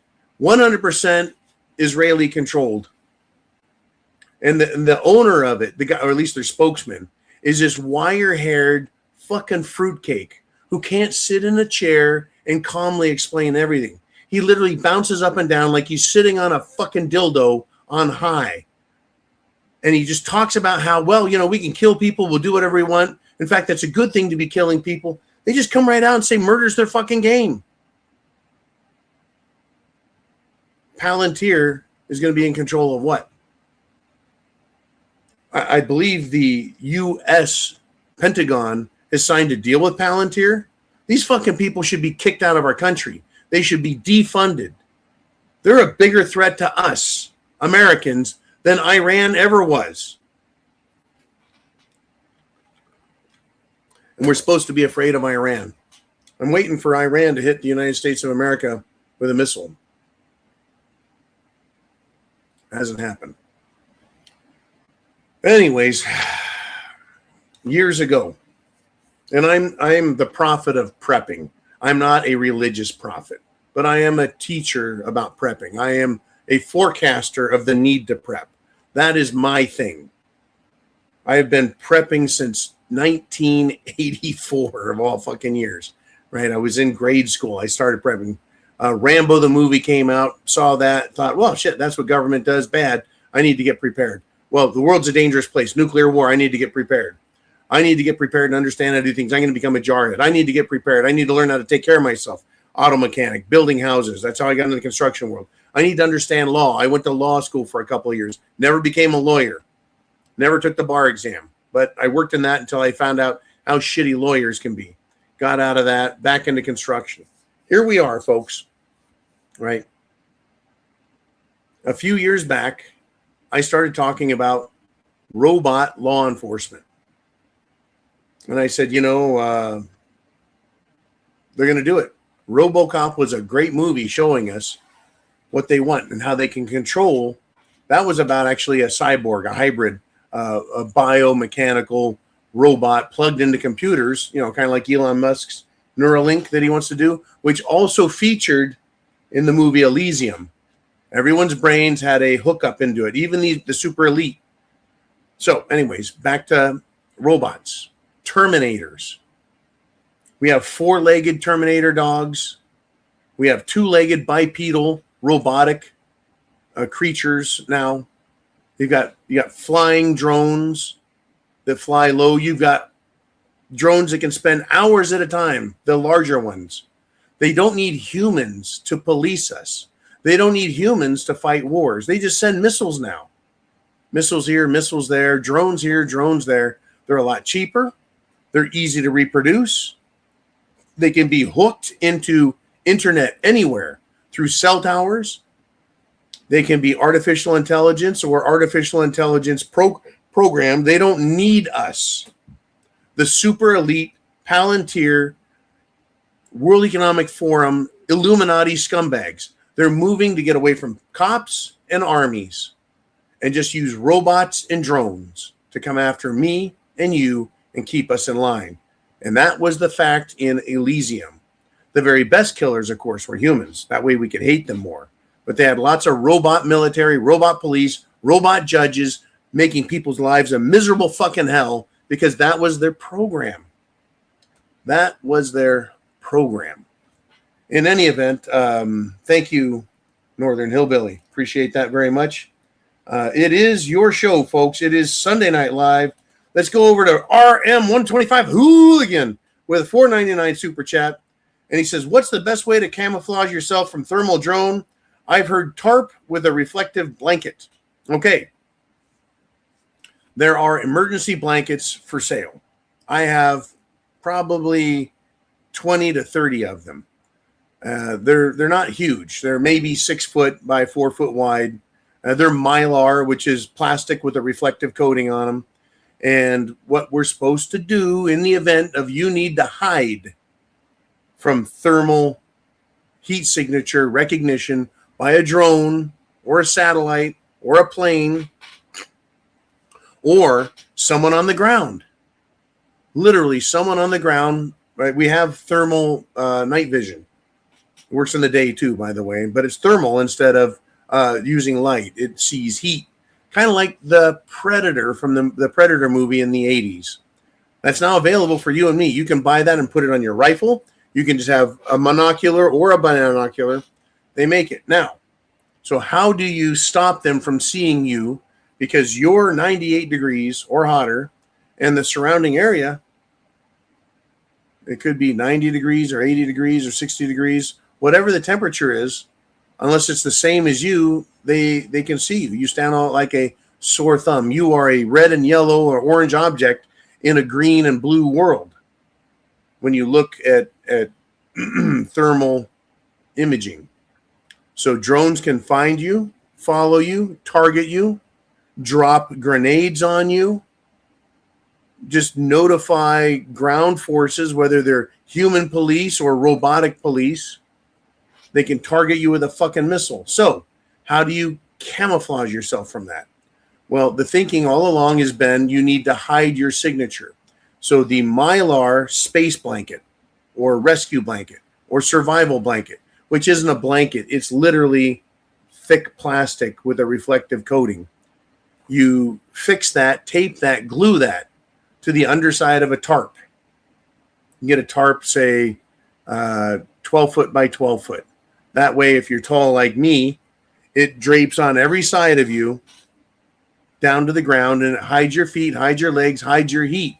100% Israeli controlled. And the owner of it, the guy, or at least their spokesman, is this wire-haired fucking fruitcake who can't sit in a chair and calmly explain everything. He literally bounces up and down like he's sitting on a fucking dildo on high. And he just talks about how, we can kill people. We'll do whatever we want. In fact, that's a good thing to be killing people. They just come right out and say murder's their fucking game. Palantir is going to be in control of what? I believe the U.S. Pentagon has signed a deal with Palantir, these fucking people should be kicked out of our country. They should be defunded. They're a bigger threat to us, Americans, than Iran ever was. And we're supposed to be afraid of Iran. I'm waiting for Iran to hit the United States of America with a missile. Hasn't happened. Anyways, years ago, and I'm the prophet of prepping. I'm not a religious prophet, but I am a teacher about prepping. I am a forecaster of the need to prep. That is my thing. I have been prepping since 1984 of all fucking years, right? I was in grade school. I started prepping. Rambo, the movie, came out, saw that, thought, well, shit, that's what government does bad. I need to get prepared. Well, the world's a dangerous place. Nuclear war, I need to get prepared. I need to get prepared and understand how to do things. I'm going to become a jarhead. I need to get prepared. I need to learn how to take care of myself. Auto mechanic, building houses. That's how I got into the construction world. I need to understand law. I went to law school for a couple of years. Never became a lawyer. Never took the bar exam. But I worked in that until I found out how shitty lawyers can be. Got out of that, back into construction. Here we are, folks. Right? A few years back, I started talking about robot law enforcement. And I said, they're going to do it. RoboCop was a great movie showing us what they want and how they can control. That was about actually a cyborg, a hybrid, a biomechanical robot plugged into computers, kind of like Elon Musk's Neuralink that he wants to do, which also featured in the movie Elysium. Everyone's brains had a hookup into it, even the super elite. So anyways, back to robots, Terminators. We have 4-legged Terminator dogs. We have 2-legged bipedal robotic creatures now. You got flying drones that fly low. You've got drones that can spend hours at a time, the larger ones. They don't need humans to police us. They don't need humans to fight wars. They just send missiles now. Missiles here, missiles there, drones here, drones there. They're a lot cheaper. They're easy to reproduce. They can be hooked into internet anywhere through cell towers. They can be artificial intelligence or artificial intelligence program. They don't need us. The super elite Palantir, World Economic Forum, Illuminati scumbags. They're moving to get away from cops and armies and just use robots and drones to come after me and you and keep us in line. And that was the fact in Elysium. The very best killers, of course, were humans. That way we could hate them more. But they had lots of robot military, robot police, robot judges making people's lives a miserable fucking hell because that was their program. That was their program. In any event, thank you, Northern Hillbilly. Appreciate that very much. It is your show, folks. It is Sunday Night Live. Let's go over to RM125 Hooligan with a $4.99 super chat. And he says, what's the best way to camouflage yourself from thermal drone? I've heard tarp with a reflective blanket. Okay. There are emergency blankets for sale. I have probably 20 to 30 of them. They're not huge. They're maybe 6 foot by 4 foot wide. They're Mylar, which is plastic with a reflective coating on them. And what we're supposed to do in the event of you need to hide from thermal heat signature recognition by a drone or a satellite or a plane or someone on the ground. Literally someone on the ground, right? We have thermal night vision. It works in the day too, by the way, but it's thermal instead of using light. It sees heat. Kind of like the Predator from the Predator movie in the 80s. That's now available for you and me. You can buy that and put it on your rifle. You can just have a monocular or a binocular. They make it now. So how do you stop them from seeing you because you're 98 degrees or hotter and the surrounding area, it could be 90 degrees or 80 degrees or 60 degrees, whatever the temperature is, unless it's the same as you, they can see you. You stand out like a sore thumb. You are a red and yellow or orange object in a green and blue world. when you look at thermal imaging. So drones can find you, follow you, target you, drop grenades on you, just notify ground forces, whether they're human police or robotic police. They can target you with a fucking missile. So how do you camouflage yourself from that? Well, the thinking all along has been you need to hide your signature. So the Mylar space blanket or rescue blanket or survival blanket, which isn't a blanket, it's literally thick plastic with a reflective coating. You fix that, tape that, glue that to the underside of a tarp. You get a tarp, say, 12 foot by 12 foot. That way, if you're tall like me, it drapes on every side of you down to the ground, and it hides your feet, hides your legs, hides your heat.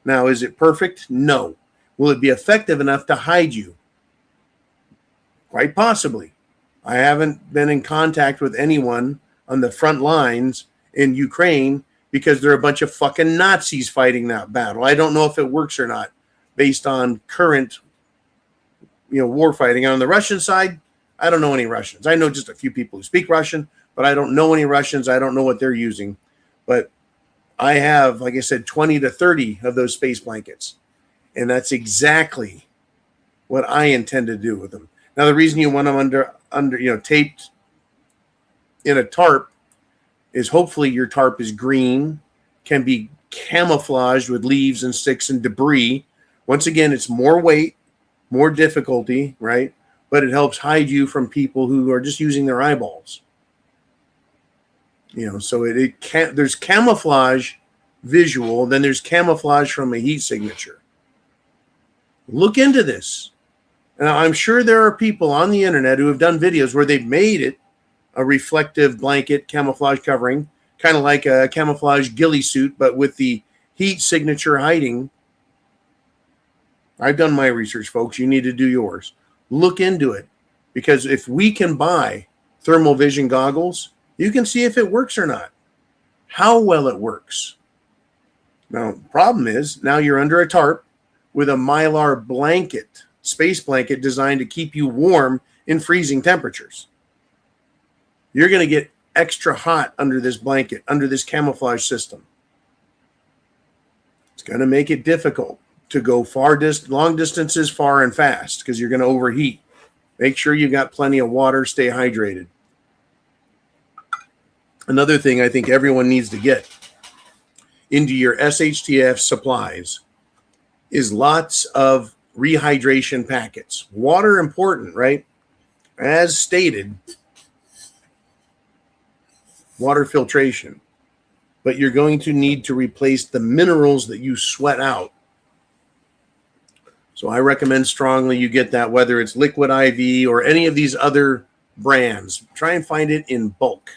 Now, is it perfect? No. Will it be effective enough to hide you? Quite possibly. I haven't been in contact with anyone on the front lines in Ukraine because there are a bunch of fucking Nazis fighting that battle. I don't know if it works or not based on current, war fighting. On the Russian side, I don't know any Russians. I know just a few people who speak Russian, but I don't know any Russians. I don't know what they're using. But I have, like I said, 20 to 30 of those space blankets. And that's exactly what I intend to do with them. Now, the reason you want them under taped in a tarp is hopefully your tarp is green, can be camouflaged with leaves and sticks and debris. Once again, it's more weight, more difficulty, right? But it helps hide you from people who are just using their eyeballs. So there's camouflage visual, then there's camouflage from a heat signature. Look into this. Now, I'm sure there are people on the internet who have done videos where they've made it a reflective blanket camouflage covering, kind of like a camouflage ghillie suit, but with the heat signature hiding. I've done my research, folks. You need to do yours. Look into it, because if we can buy thermal vision goggles, you can see if it works or not, how well it works. Now, the problem is now you're under a tarp with a Mylar blanket, space blanket designed to keep you warm in freezing temperatures. You're going to get extra hot under this blanket, under this camouflage system. It's going to make it difficult to go long distances, far and fast, because you're going to overheat. Make sure you got plenty of water. Stay hydrated. Another thing I think everyone needs to get into your SHTF supplies is lots of rehydration packets. Water important, right? As stated, water filtration. But you're going to need to replace the minerals that you sweat out. So I recommend strongly you get that, whether it's Liquid IV or any of these other brands. Try and find it in bulk.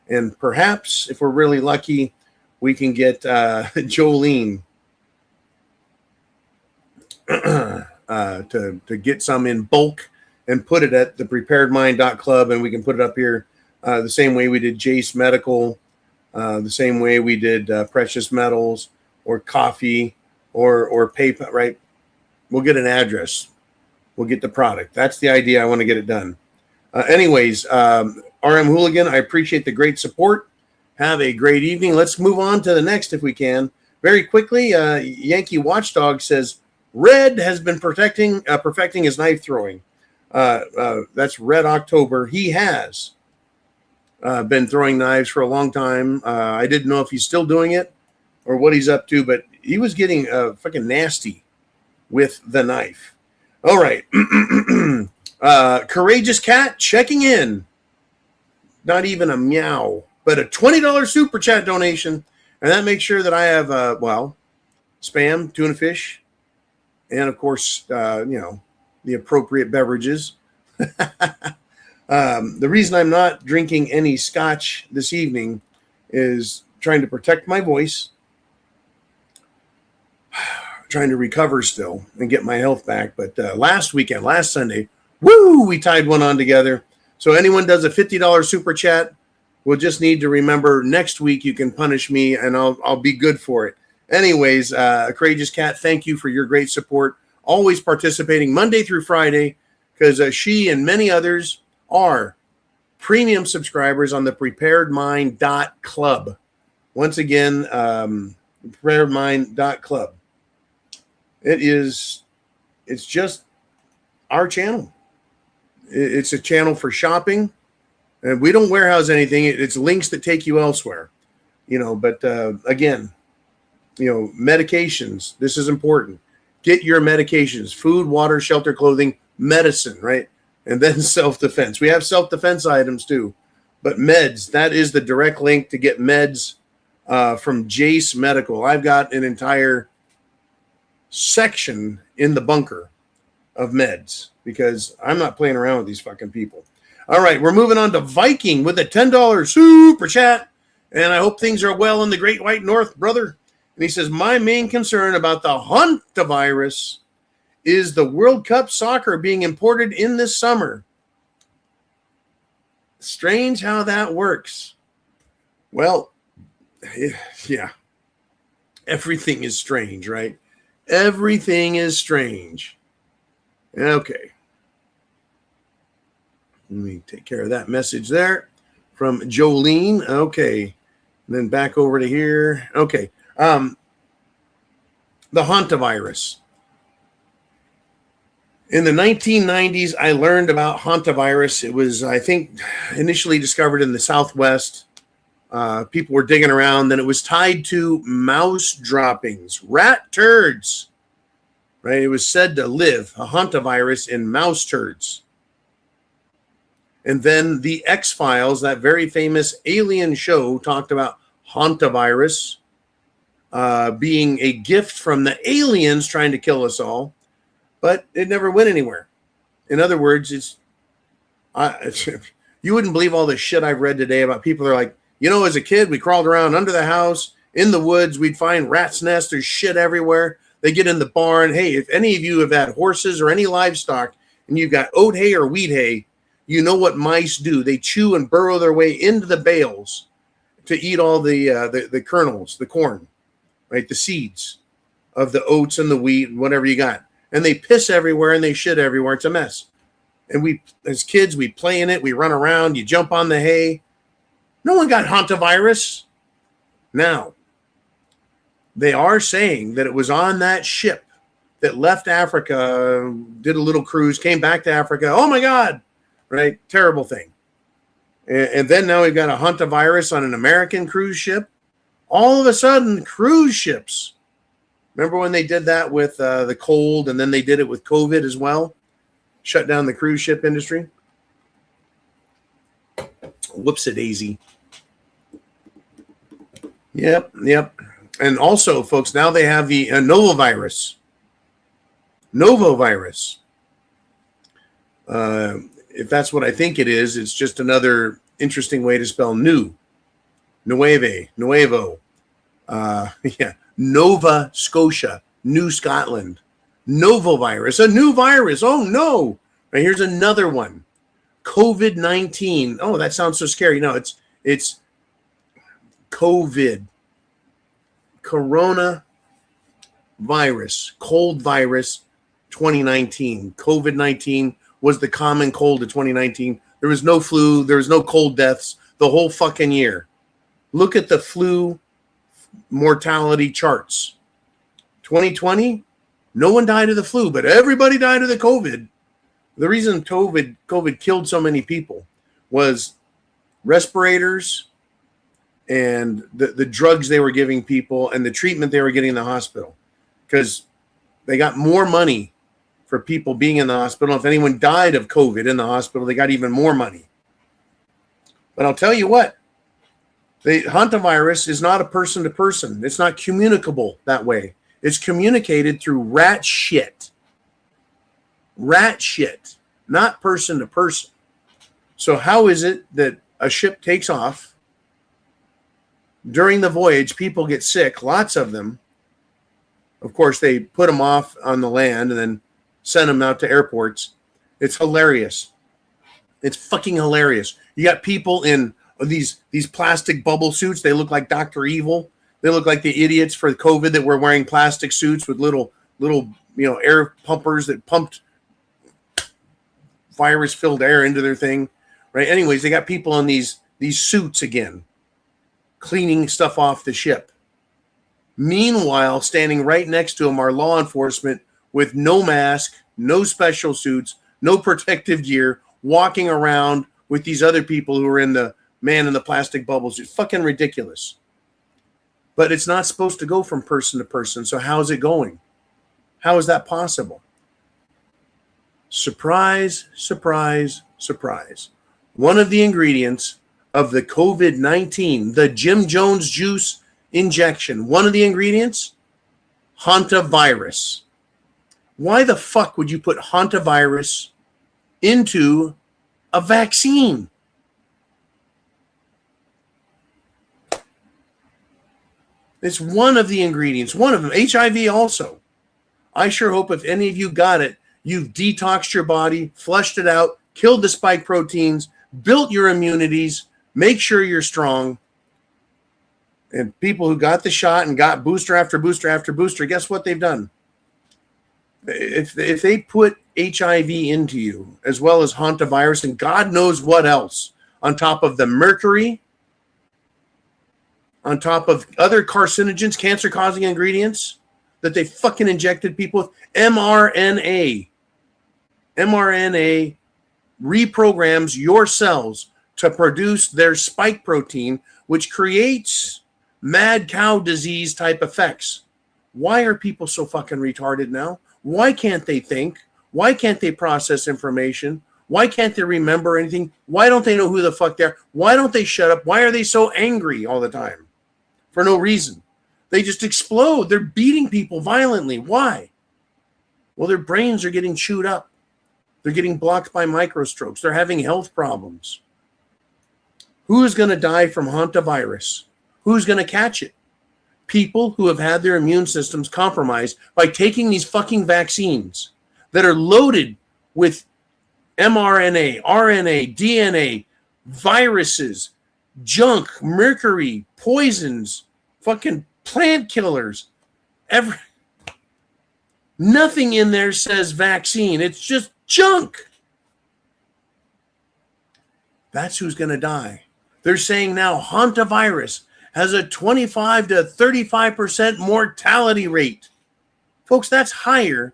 And perhaps, if we're really lucky, we can get Jolene to get some in bulk and put it at thepreparedmind.club, and we can put it up here the same way we did Jace Medical, the same way we did Precious Metals or coffee or PayPal, right? We'll get an address. We'll get the product. That's the idea. I want to get it done. Anyways, RM Hooligan, I appreciate the great support. Have a great evening. Let's move on to the next if we can. Very quickly, Yankee Watchdog says, Red has been perfecting his knife throwing. That's Red October. He has been throwing knives for a long time. I didn't know if he's still doing it or what he's up to, but he was getting fucking nasty with the knife. All right. Courageous Cat checking in. Not even a meow, but a $20 super chat donation. And that makes sure that I have, Spam, tuna fish, and of course, the appropriate beverages. The reason I'm not drinking any scotch this evening is trying to protect my voice, trying to recover still and get my health back. But last Sunday, we tied one on together. So anyone does a $50 super chat, we'll just need to remember next week you can punish me and I'll be good for it. Anyways, Courageous Cat, thank you for your great support. always participating Monday through Friday, because she and many others are premium subscribers on the preparedmind.club. Once again, preparedmind.club. It's just our channel. It's a channel for shopping. And we don't warehouse anything. It's links that take you elsewhere. But again, medications. This is important. Get your medications: food, water, shelter, clothing, medicine, right? And then self-defense. We have self-defense items too. But meds, that is the direct link to get meds from Jace Medical. I've got an entire section in the bunker of meds because I'm not playing around with these fucking people. All right, we're moving on to Viking with a $10 super chat. And I hope things are well in the Great White North, brother. And he says, my main concern about the hantavirus is the World Cup soccer being imported in this summer. Strange how that works. Well, yeah. Everything is strange, right? Everything is strange. Okay. Let me take care of that message there from Jolene. Okay. And then back over to here. Okay. The hantavirus. In the 1990s, I learned about hantavirus. It was, I think, initially discovered in the Southwest. People were digging around. Then it was tied to mouse droppings, rat turds. Right? It was said to live, a hantavirus, in mouse turds. And then the X-Files, that very famous alien show, talked about hantavirus being a gift from the aliens trying to kill us all, but it never went anywhere. In other words, you wouldn't believe all the shit I've read today about people that are like, as a kid, we crawled around under the house, in the woods, we'd find rats' nests, there's shit everywhere. They get in the barn. Hey, if any of you have had horses or any livestock and you've got oat hay or wheat hay, you know what mice do. They chew and burrow their way into the bales to eat all the kernels, the corn, right? The seeds of the oats and the wheat and whatever you got. And they piss everywhere and they shit everywhere. It's a mess. And we, as kids, we play in it. We run around. You jump on the hay. No one got hantavirus. Now, they are saying that it was on that ship that left Africa, did a little cruise, came back to Africa. Oh, my God. Right? Terrible thing. And then now we've got a hantavirus on an American cruise ship. All of a sudden, cruise ships. Remember when they did that with the cold, and then they did it with COVID as well? Shut down the cruise ship industry. Whoops-a-daisy. Yep. And also, folks, now they have the Novovirus. If that's what I think it is, it's just another interesting way to spell new. Nuevo. Nova Scotia, New Scotland. Novovirus, a new virus. Oh, no. Right, here's another one. COVID-19. Oh, that sounds so scary. No, it's COVID. Corona virus, cold virus 2019. COVID-19 was the common cold of 2019. There was no flu. There was no cold deaths the whole fucking year. Look at the flu mortality charts. 2020, no one died of the flu, but everybody died of the COVID. The reason COVID killed so many people was respirators and the drugs they were giving people and the treatment they were getting in the hospital, because they got more money for people being in the hospital. If anyone died of COVID in the hospital, they got even more money. But I'll tell you what, the hantavirus is not a person to person. It's not communicable that way. It's communicated through rat shit. Rat shit, not person to person. So how is it that a ship takes off? During the voyage, people get sick, lots of them. Of course, they put them off on the land and then send them out to airports. It's hilarious. It's fucking hilarious. You got people in these plastic bubble suits. They look like Dr. Evil. They look like the idiots for COVID that were wearing plastic suits with little air pumpers that pumped virus-filled air into their thing, right? Anyways, they got people in these suits again, cleaning stuff off the ship. Meanwhile, standing right next to them are law enforcement with no mask, no special suits, no protective gear, walking around with these other people who are in the man in the plastic bubbles. It's fucking ridiculous. But it's not supposed to go from person to person. So how is it going? How is that possible? Surprise, surprise, surprise. One of the ingredients of the COVID-19, the Jim Jones juice injection, one of the ingredients, hantavirus. Why the fuck would you put hantavirus into a vaccine? It's one of the ingredients, one of them. HIV also. I sure hope if any of you got it, you've detoxed your body, flushed it out, killed the spike proteins, built your immunities, make sure you're strong. And people who got the shot and got booster after booster after booster, guess what they've done? If they put HIV into you, as well as hantavirus and God knows what else, on top of the mercury, on top of other carcinogens, cancer-causing ingredients that they fucking injected people with, mRNA. mRNA reprograms your cells to produce their spike protein, which creates mad cow disease type effects. Why are people so fucking retarded now? Why can't they think? Why can't they process information? Why can't they remember anything? Why don't they know who the fuck they are? Why don't they shut up? Why are they so angry all the time? For no reason. They just explode. They're beating people violently. Why? Well, their brains are getting chewed up. They're getting blocked by microstrokes. They're having health problems. Who is going to die from hantavirus? Who's going to catch it? People who have had their immune systems compromised by taking these fucking vaccines that are loaded with mRNA, RNA, DNA, viruses, junk, mercury, poisons, fucking plant killers. Nothing in there says vaccine. It's just junk. That's who's going to die. They're saying now hantavirus has a 25 to 35% mortality rate. Folks, that's higher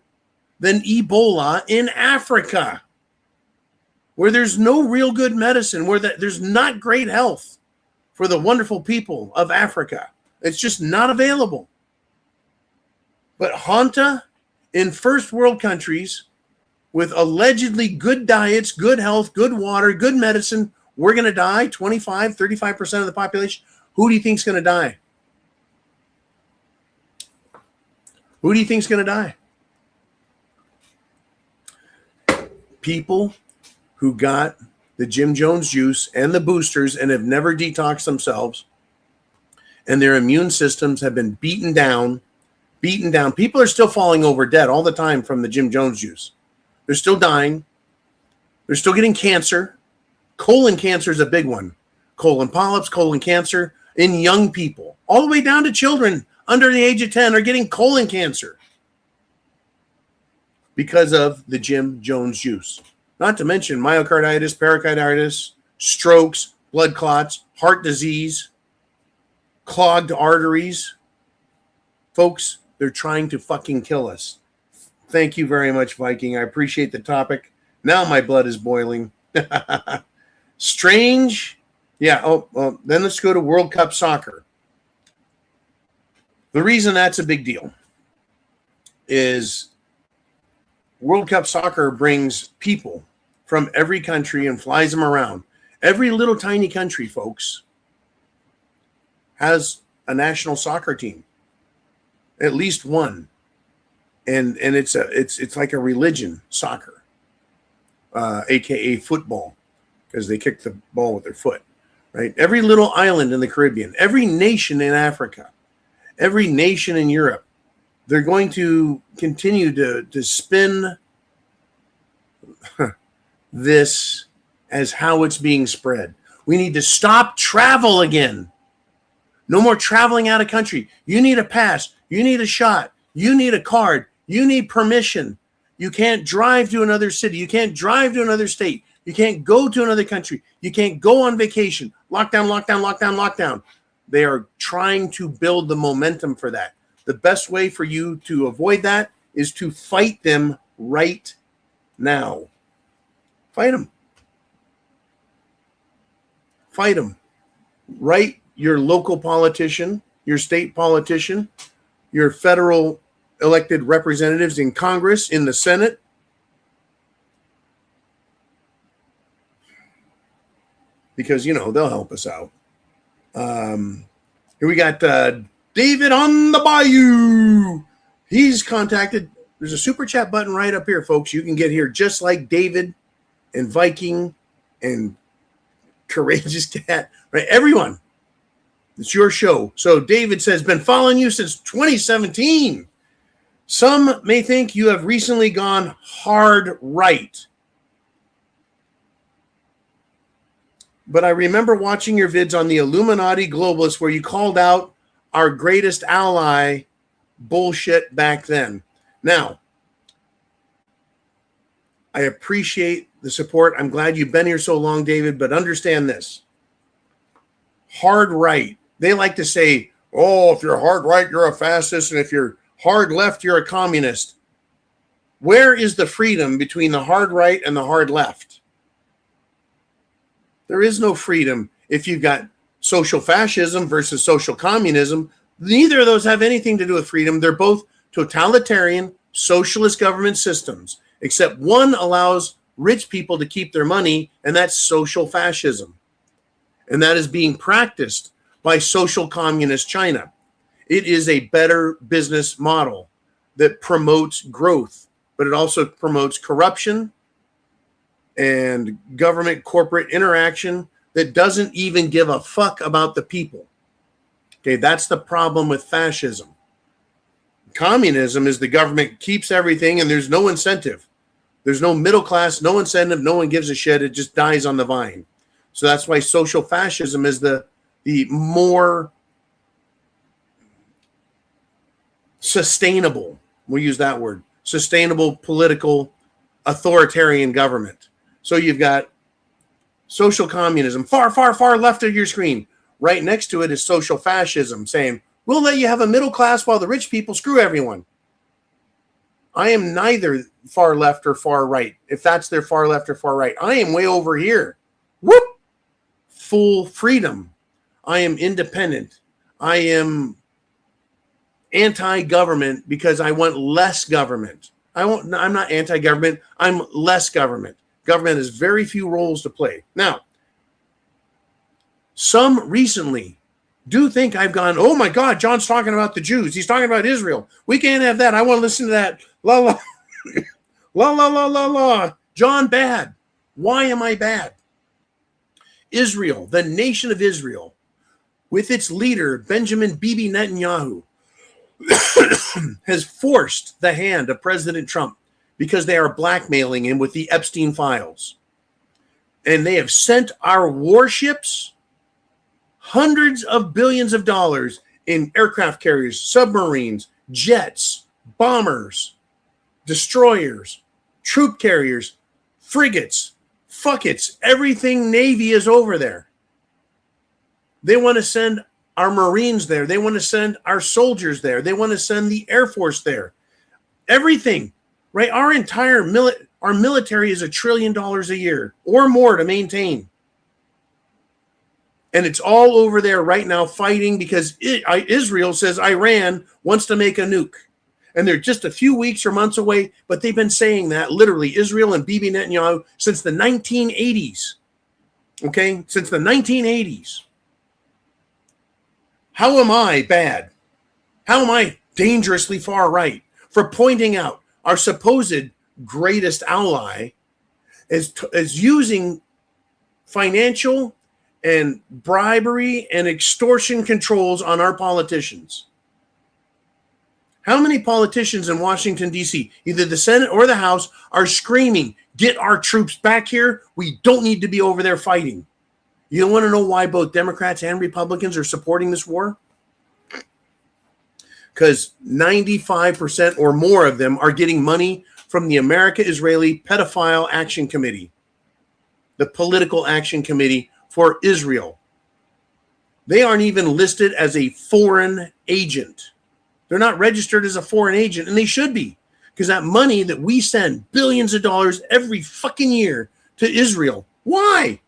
than Ebola in Africa, where there's no real good medicine, where there's not great health for the wonderful people of Africa. It's just not available. But Hanta in first world countries with allegedly good diets, good health, good water, good medicine, we're going to die, 25, 35% of the population. Who do you think is going to die? Who do you think is going to die? People who got the Jim Jones juice and the boosters and have never detoxed themselves, and their immune systems have been beaten down. People are still falling over dead all the time from the Jim Jones juice. They're still dying. They're still getting cancer. Colon cancer is a big one. Colon polyps, colon cancer in young people, all the way down to children under the age of 10 are getting colon cancer because of the Jim Jones juice. Not to mention myocarditis, pericarditis, strokes, blood clots, heart disease, clogged arteries. Folks, they're trying to fucking kill us. Thank you very much, Viking. I appreciate the topic. Now my blood is boiling. Strange. Yeah. Then let's go to World Cup soccer. The reason that's a big deal is World Cup soccer brings people from every country and flies them around. Every little tiny country, folks, has a national soccer team, at least one, and it's like a religion, soccer, aka football, because they kick the ball with their foot. Right? Every little island in the Caribbean, every nation in Africa, every nation in Europe, they're going to continue to spin this as how it's being spread. We need to stop travel again. No more traveling out of country. You need a pass. You need a shot. You need a card. You need permission. You can't drive to another city. You can't drive to another state. You can't go to another country. You can't go on vacation. Lockdown, lockdown, lockdown, lockdown. They are trying to build the momentum for that. The best way for you to avoid that is to fight them right now. Fight them. Fight them. Write your local politician, your state politician, your federal elected representatives in Congress, in the Senate. Because, they'll help us out. Here we got David on the Bayou. He's contacted. There's a super chat button right up here, folks. You can get here just like David and Viking and Courageous Cat. Right, everyone. It's your show. So David says, been following you since 2017. Some may think you have recently gone hard right. But I remember watching your vids on the Illuminati globalists where you called out our greatest ally bullshit back then. Now, I appreciate the support. I'm glad you've been here so long, David, but understand this. Hard right. They like to say, oh, if you're hard right, you're a fascist, and if you're hard left, you're a communist. Where is the freedom between the hard right and the hard left? There is no freedom if you've got social fascism versus social communism. Neither of those have anything to do with freedom. They're both totalitarian socialist government systems, except one allows rich people to keep their money, and that's social fascism. And that is being practiced by social communist China. It is a better business model that promotes growth, but it also promotes corruption and government corporate interaction that doesn't even give a fuck about the people. Okay, that's the problem with fascism. Communism is the government keeps everything and there's no incentive. There's no middle class, no incentive, no one gives a shit. It just dies on the vine. So that's why social fascism is the more sustainable, we'll use that word, sustainable political authoritarian government. So you've got social communism, far, far, far left of your screen. Right next to it is social fascism, saying, we'll let you have a middle class while the rich people screw everyone. I am neither far left or far right, if that's their far left or far right. I am way over here. Whoop! Full freedom. I am independent. I am anti-government because I want less government. I'm not anti-government. I'm less government. Government has very few roles to play. Now, some recently do think I've gone, oh my God, John's talking about the Jews. He's talking about Israel. We can't have that. I want to listen to that. La, la, la, la, la, la, la. John, bad. Why am I bad? Israel, the nation of Israel, with its leader, Benjamin Bibi Netanyahu, has forced the hand of President Trump because they are blackmailing him with the Epstein files. And they have sent our warships hundreds of billions of dollars in aircraft carriers, submarines, jets, bombers, destroyers, troop carriers, frigates, fuckets, everything Navy is over there. They want to send our Marines there. They want to send our soldiers there. They want to send the Air Force there. Everything, right? Our entire our military is $1 trillion a year or more to maintain. And it's all over there right now fighting because Israel says Iran wants to make a nuke. And they're just a few weeks or months away, but they've been saying that, literally, Israel and Bibi Netanyahu, since the 1980s. Okay? Since the 1980s. How am I bad? How am I dangerously far right for pointing out our supposed greatest ally is using financial and bribery and extortion controls on our politicians? How many politicians in Washington, D.C., either the Senate or the House, are screaming, get our troops back here. We don't need to be over there fighting. You want to know why both Democrats and Republicans are supporting this war? because 95% or more of them are getting money from the America-Israeli Pedophile Action Committee, the political action committee for Israel. They aren't even listed as a foreign agent. They're not registered as a foreign agent, and they should be, because that money that we send billions of dollars every fucking year to Israel, why?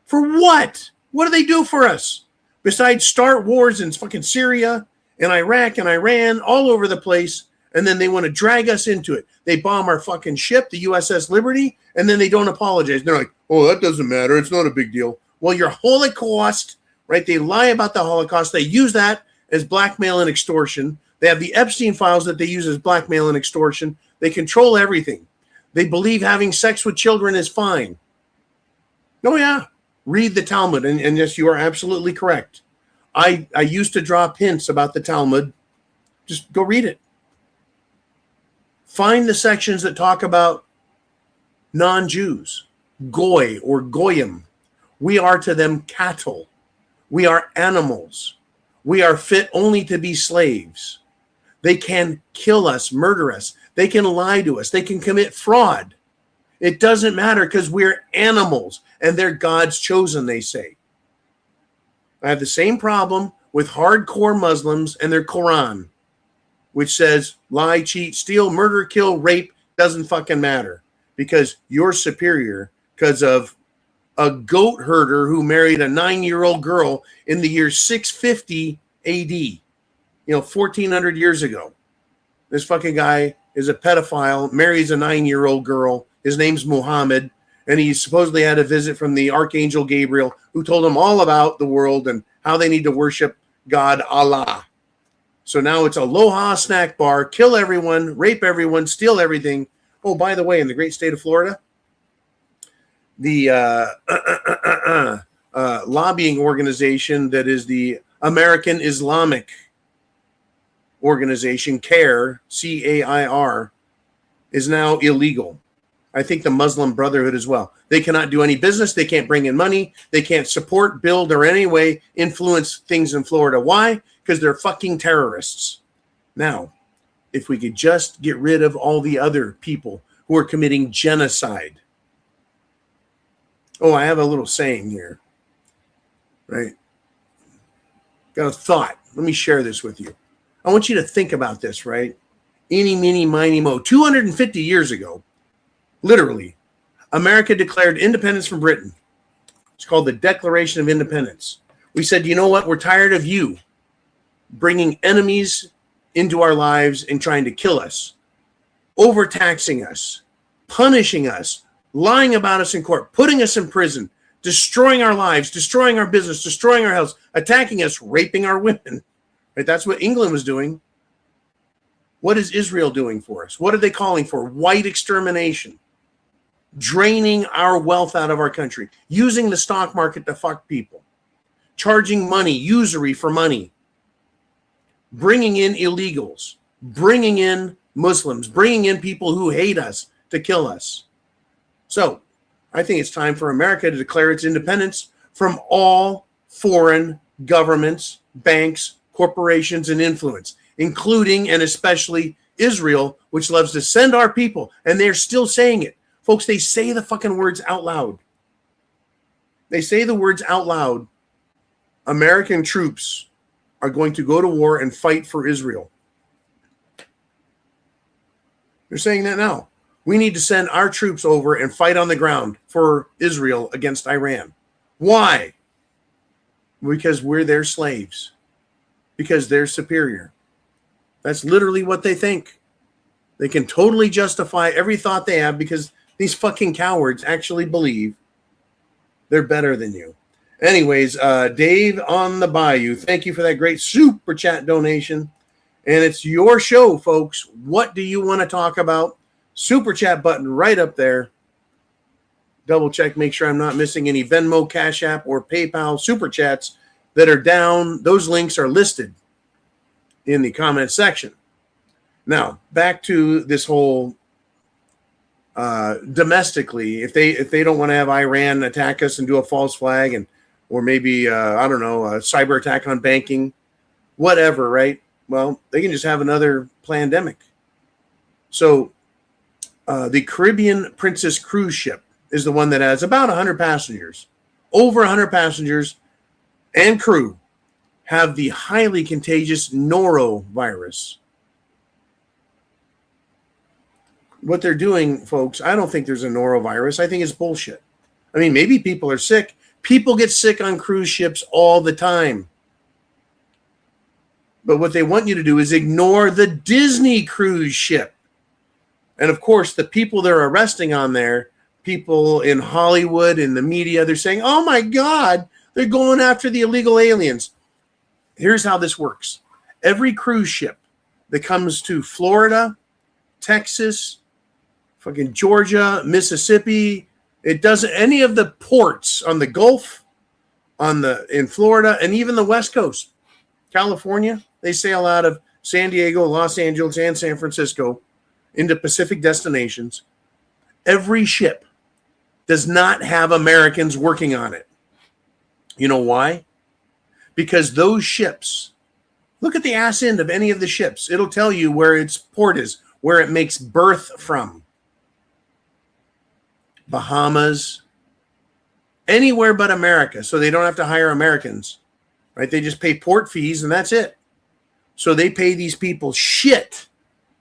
For what? What do they do for us? Besides start wars in fucking Syria and Iraq and Iran all over the place, and then they want to drag us into it. They bomb our fucking ship, the USS Liberty, and then they don't apologize. They're like, oh, that doesn't matter. It's not a big deal. Well, your Holocaust, right? They lie about the Holocaust. They use that as blackmail and extortion. They have the Epstein files that they use as blackmail and extortion. They control everything. They believe having sex with children is fine. Oh, yeah. Read the Talmud. And yes, you are absolutely correct. I used to drop hints about the Talmud. Just go read it. Find the sections that talk about non-Jews, goy or goyim. We are to them cattle. We are animals. We are fit only to be slaves. They can kill us, murder us. They can lie to us. They can commit fraud. It doesn't matter because we're animals and they're God's chosen, they say. I have the same problem with hardcore Muslims and their Quran, which says lie, cheat, steal, murder, kill, rape, doesn't fucking matter because you're superior because of a goat herder who married a 9-year-old girl in the year 650 AD, 1,400 years ago. This fucking guy is a pedophile, marries a 9-year-old girl. His name's Muhammad, and he supposedly had a visit from the Archangel Gabriel, who told him all about the world and how they need to worship God, Allah. So now it's Aloha snack bar, kill everyone, rape everyone, steal everything. Oh, by the way, in the great state of Florida, the lobbying organization that is the American Islamic Organization, CAIR, C-A-I-R, is now illegal. I think the Muslim Brotherhood as well. They cannot do any business. They can't bring in money. They can't support, build, or any way influence things in Florida. Why? Because they're fucking terrorists. Now, if we could just get rid of all the other people who are committing genocide. Oh, I have a little saying here, right? Got a thought. Let me share this with you. I want you to think about this, right? Eeny, meeny, miny, mo. 250 years ago, literally, America declared independence from Britain. It's called the Declaration of Independence. We said, you know what? We're tired of you bringing enemies into our lives and trying to kill us, overtaxing us, punishing us, lying about us in court, putting us in prison, destroying our lives, destroying our business, destroying our health, attacking us, raping our women. Right? That's what England was doing. What is Israel doing for us? What are they calling for? White extermination. Draining our wealth out of our country. Using the stock market to fuck people. Charging money, usury for money. Bringing in illegals. Bringing in Muslims. Bringing in people who hate us to kill us. So, I think it's time for America to declare its independence from all foreign governments, banks, corporations, and influence, including and especially Israel, which loves to send our people, and they're still saying it. Folks, they say the fucking words out loud. They say the words out loud. American troops are going to go to war and fight for Israel. They're saying that now. We need to send our troops over and fight on the ground for Israel against Iran. Why? Because we're their slaves. Because they're superior. That's literally what they think. They can totally justify every thought they have because these fucking cowards actually believe they're better than you. Anyways, Dave on the Bayou, thank you for that great super chat donation. And it's your show, folks. What do you want to talk about? Super chat button right up there. Double check, make sure I'm not missing any Venmo, CashApp, or PayPal super chats that are down. Those links are listed in the comment section. Now, back to this whole domestically, if they don't want to have Iran attack us and do a false flag or maybe, a cyber attack on banking, whatever, right? Well, they can just have another pandemic. So the Caribbean Princess cruise ship is the one that has about 100 passengers. Over 100 passengers and crew have the highly contagious norovirus. What they're doing, folks, I don't think there's a norovirus. I think it's bullshit. I mean, maybe people are sick. People get sick on cruise ships all the time. But what they want you to do is ignore the Disney cruise ship. And of course, the people they're arresting on there, people in Hollywood, in the media, they're saying, oh my God, they're going after the illegal aliens. Here's how this works. Every cruise ship that comes to Florida, Texas, fucking Georgia, Mississippi, it doesn't, any of the ports on the Gulf, in Florida, and even the West Coast, California, they sail out of San Diego, Los Angeles, and San Francisco into Pacific destinations. Every ship does not have Americans working on it. You know why? Because those ships, look at the ass end of any of the ships. It'll tell you where its port is, where it makes berth from. Bahamas, anywhere but America. So they don't have to hire Americans, right? They just pay port fees and that's it. So they pay these people shit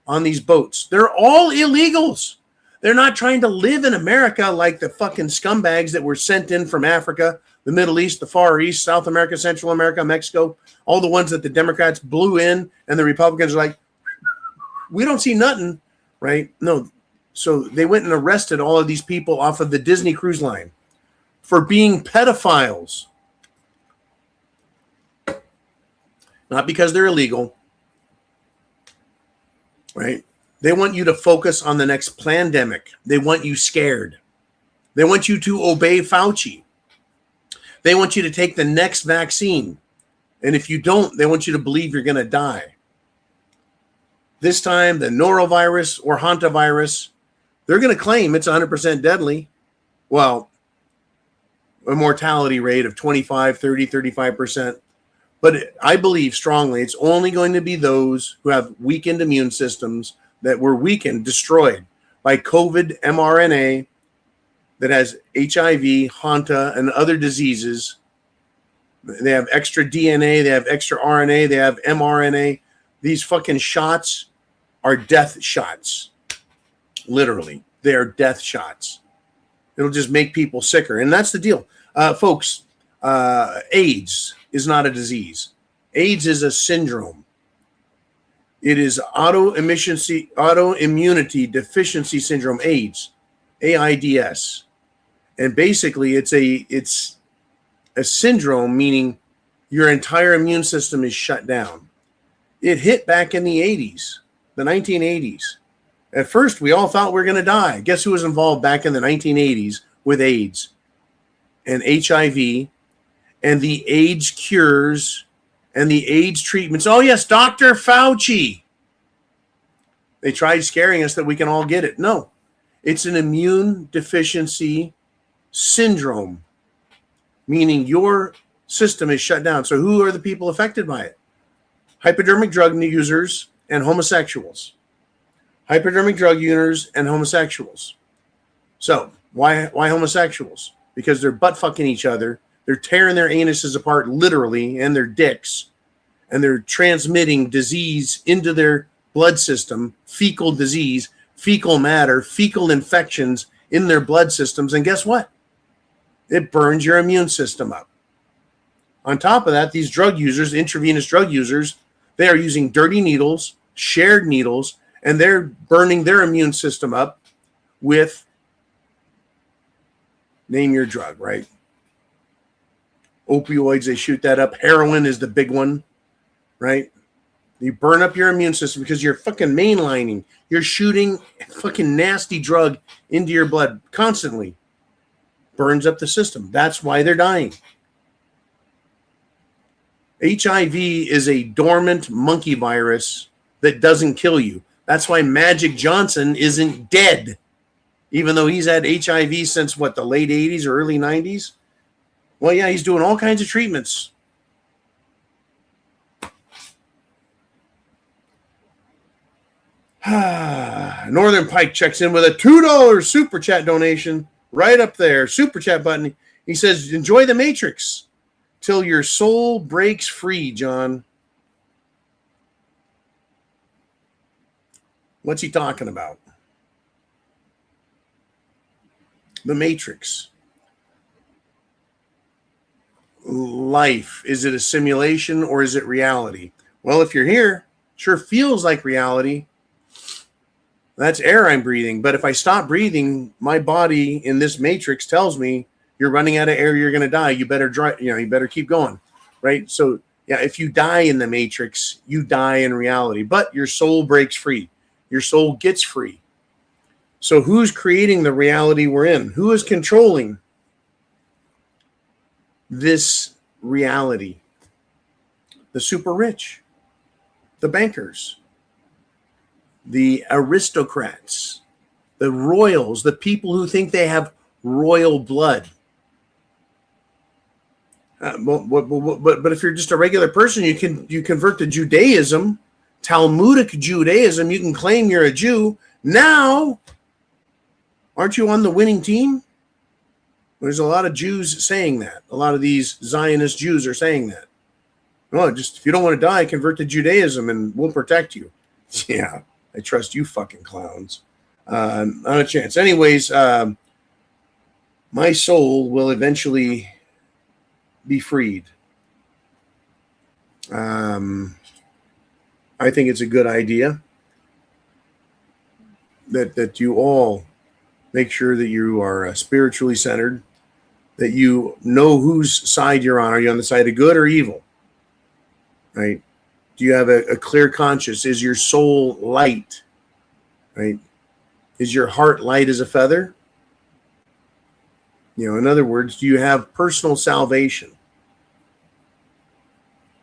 on these boats. They're all illegals. They're not trying to live in America like the fucking scumbags that were sent in from Africa, the Middle East, the Far East, South America, Central America, Mexico, all the ones that the Democrats blew in and the Republicans are like, we don't see nothing, right? No. So they went and arrested all of these people off of the Disney Cruise Line for being pedophiles. Not because they're illegal, right? They want you to focus on the next pandemic. They want you scared. They want you to obey Fauci. They want you to take the next vaccine. And if you don't, they want you to believe you're going to die. This time, the norovirus or hantavirus, they're going to claim it's 100% deadly. Well, a mortality rate of 25, 30, 35%. But I believe strongly it's only going to be those who have weakened immune systems that were weakened, destroyed by COVID mRNA that has HIV, Hanta, and other diseases. They have extra DNA, they have extra RNA, they have mRNA. These fucking shots are death shots. Literally, they are death shots. It'll just make people sicker. And that's the deal. Folks, AIDS is not a disease. AIDS is a syndrome. It is autoimmunity deficiency syndrome, AIDS, AIDS. And basically it's a syndrome, meaning your entire immune system is shut down. It hit back in the 80s, the 1980s. At first, we all thought we were going to die. Guess who was involved back in the 1980s with AIDS and HIV and the AIDS cures and the AIDS treatments? Oh, yes, Dr. Fauci. They tried scaring us that we can all get it. No, it's an immune deficiency syndrome, meaning your system is shut down. So who are the people affected by it? Hypodermic drug users and homosexuals. Hypodermic drug users and homosexuals. So why homosexuals? Because they're butt fucking each other. They're tearing their anuses apart literally and their dicks. And they're transmitting disease into their blood system, fecal disease, fecal matter, fecal infections in their blood systems. And guess what? It burns your immune system up. On top of that, these drug users, intravenous drug users, they are using dirty needles, shared needles, and they're burning their immune system up with, name your drug, right? Opioids, they shoot that up. Heroin is the big one, right? You burn up your immune system because you're fucking mainlining. You're shooting fucking nasty drug into your blood constantly. Burns up the system. That's why they're dying. HIV is a dormant monkey virus that doesn't kill you. That's why Magic Johnson isn't dead, even though he's had HIV since, what, the late 80s or early 90s? Well, yeah, he's doing all kinds of treatments. Northern Pike checks in with a $2 super chat donation right up there. Super chat button. He says, enjoy the Matrix till your soul breaks free, John. What's he talking about? The Matrix. Life. Is it a simulation or is it reality? Well, if you're here, sure feels like reality. That's air I'm breathing. But if I stop breathing, my body in this matrix tells me you're running out of air, you're going to die. You better you better keep going, right? So yeah, if you die in the matrix, you die in reality, but your soul breaks free. Your soul gets free. So who's creating the reality we're in? Who is controlling this reality? The super rich, the bankers, the aristocrats, the royals, the people who think they have royal blood. But if you're just a regular person, you convert to Judaism, Talmudic Judaism. You can claim you're a Jew. Now, aren't you on the winning team? There's a lot of Jews saying that. A lot of these Zionist Jews are saying that. Well, just if you don't want to die, convert to Judaism and we'll protect you. Yeah, I trust you fucking clowns. Not a chance. Anyways, my soul will eventually be freed. I think it's a good idea that you all make sure that you are spiritually centered, that you know whose side you're on. Are you on the side of good or evil? Right? Do you have a clear conscience? Is your soul light? Right? Is your heart light as a feather? In other words, do you have personal salvation?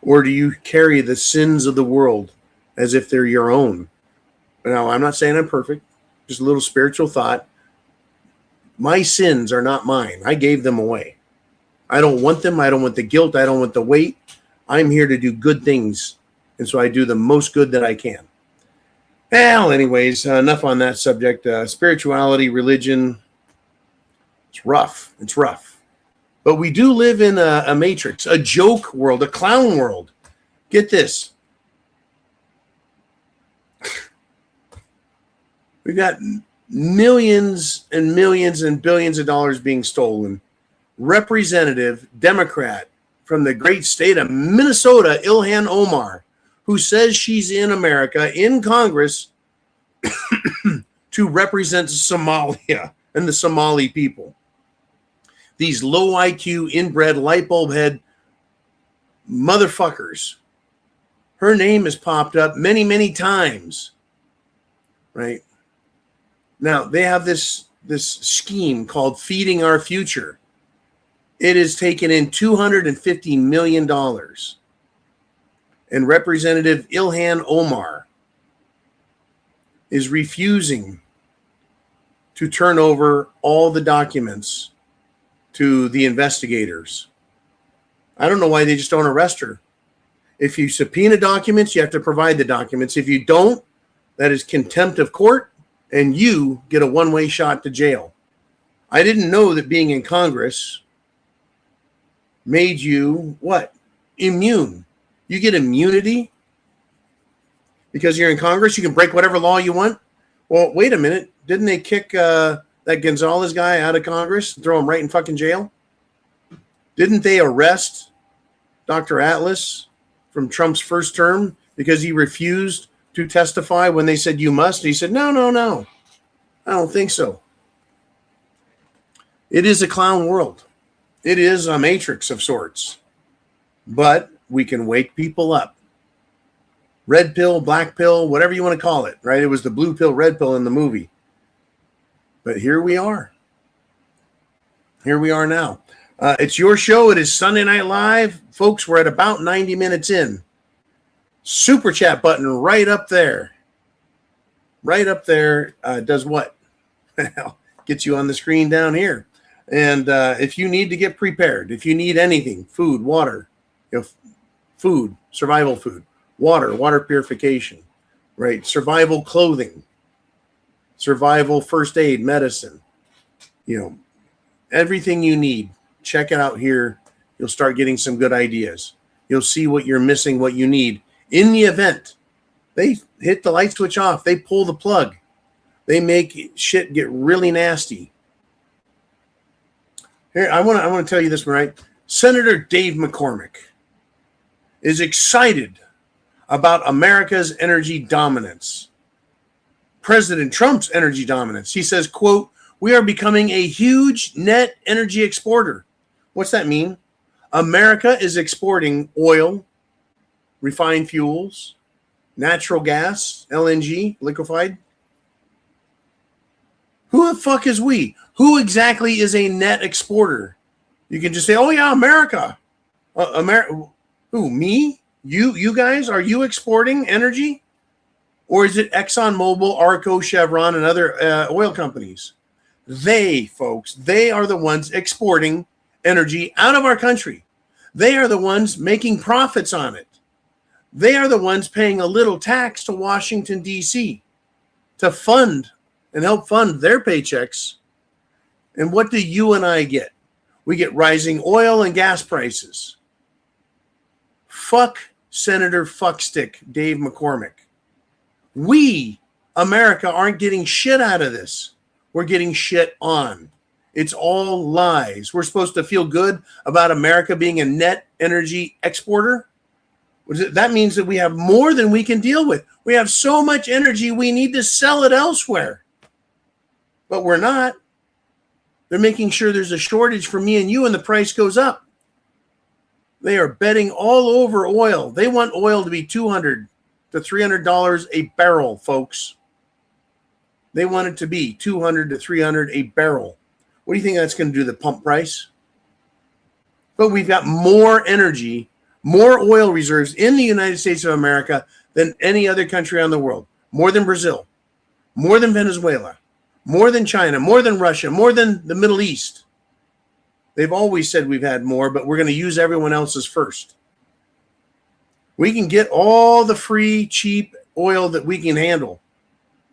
Or do you carry the sins of the world as if they're your own? Now, I'm not saying I'm perfect. Just a little spiritual thought. My sins are not mine. I gave them away. I don't want them. I don't want the guilt. I don't want the weight. I'm here to do good things. And so I do the most good that I can. Well, anyways, enough on that subject. Spirituality, religion, it's rough. It's rough. But we do live in a matrix, a joke world, a clown world. Get this. We've got millions and millions and billions of dollars being stolen. Representative Democrat from the great state of Minnesota, Ilhan Omar, who says she's in America, in Congress, to represent Somalia and the Somali people. These low IQ, inbred, light bulb head motherfuckers. Her name has popped up many, many times. Right? Now, they have this scheme called Feeding Our Future. It has taken in $250 million. And Representative Ilhan Omar is refusing to turn over all the documents to the investigators. I don't know why they just don't arrest her. If you subpoena documents, you have to provide the documents. If you don't, that is contempt of court, and you get a one-way shot to jail. I didn't know that being in Congress made you what? Immune. You get immunity because you're in Congress. You can break whatever law you want. Well, wait a minute. Didn't they kick that Gonzalez guy out of Congress and throw him right in fucking jail? Didn't they arrest Dr. Atlas from Trump's first term because he refused to testify when they said you must? And he said, no. I don't think so. It is a clown world. It is a matrix of sorts. But we can wake people up. Red pill, black pill, whatever you want to call it, right? It was the blue pill, red pill in the movie. But here we are. Here we are now. It's your show. It is Sunday Night Live. Folks, we're at about 90 minutes in. Super chat button right up there. Right up there does what? Well, gets you on the screen down here. And if you need to get prepared, if you need anything, food, water, food, survival food, water purification, right? Survival clothing, survival first aid, medicine, everything you need. Check it out here. You'll start getting some good ideas. You'll see what you're missing, what you need. In the event they hit the light switch off, they pull the plug, they make shit get really nasty. Here, I want to tell you this, right? Senator Dave McCormick is excited about America's energy dominance. President Trump's energy dominance. He says, quote, "We are becoming a huge net energy exporter." What's that mean? America is exporting oil, refined fuels, natural gas, LNG, liquefied. Who the fuck is we? Who exactly is a net exporter? You can just say, "Oh yeah, America." Who? Me? You guys? Are you exporting energy? Or is it ExxonMobil, Arco, Chevron, and other oil companies? They, folks, they are the ones exporting energy out of our country. They are the ones making profits on it. They are the ones paying a little tax to Washington, D.C. to fund and help fund their paychecks. And what do you and I get? We get rising oil and gas prices. Fuck Senator Fuckstick Dave McCormick. We, America, aren't getting shit out of this. We're getting shit on. It's all lies. We're supposed to feel good about America being a net energy exporter. That means that we have more than we can deal with. We have so much energy, we need to sell it elsewhere. But we're not. They're making sure there's a shortage for me and you, and the price goes up. They are betting all over oil. They want oil to be $200 to $300 a barrel, folks. They want it to be $200 to $300 a barrel. What do you think that's going to do to the pump price? But we've got more energy, more oil reserves in the United States of America than any other country around the world. More than Brazil, more than Venezuela, more than China, more than Russia, more than the Middle East. They've always said we've had more, but we're going to use everyone else's first. We can get all the free, cheap oil that we can handle,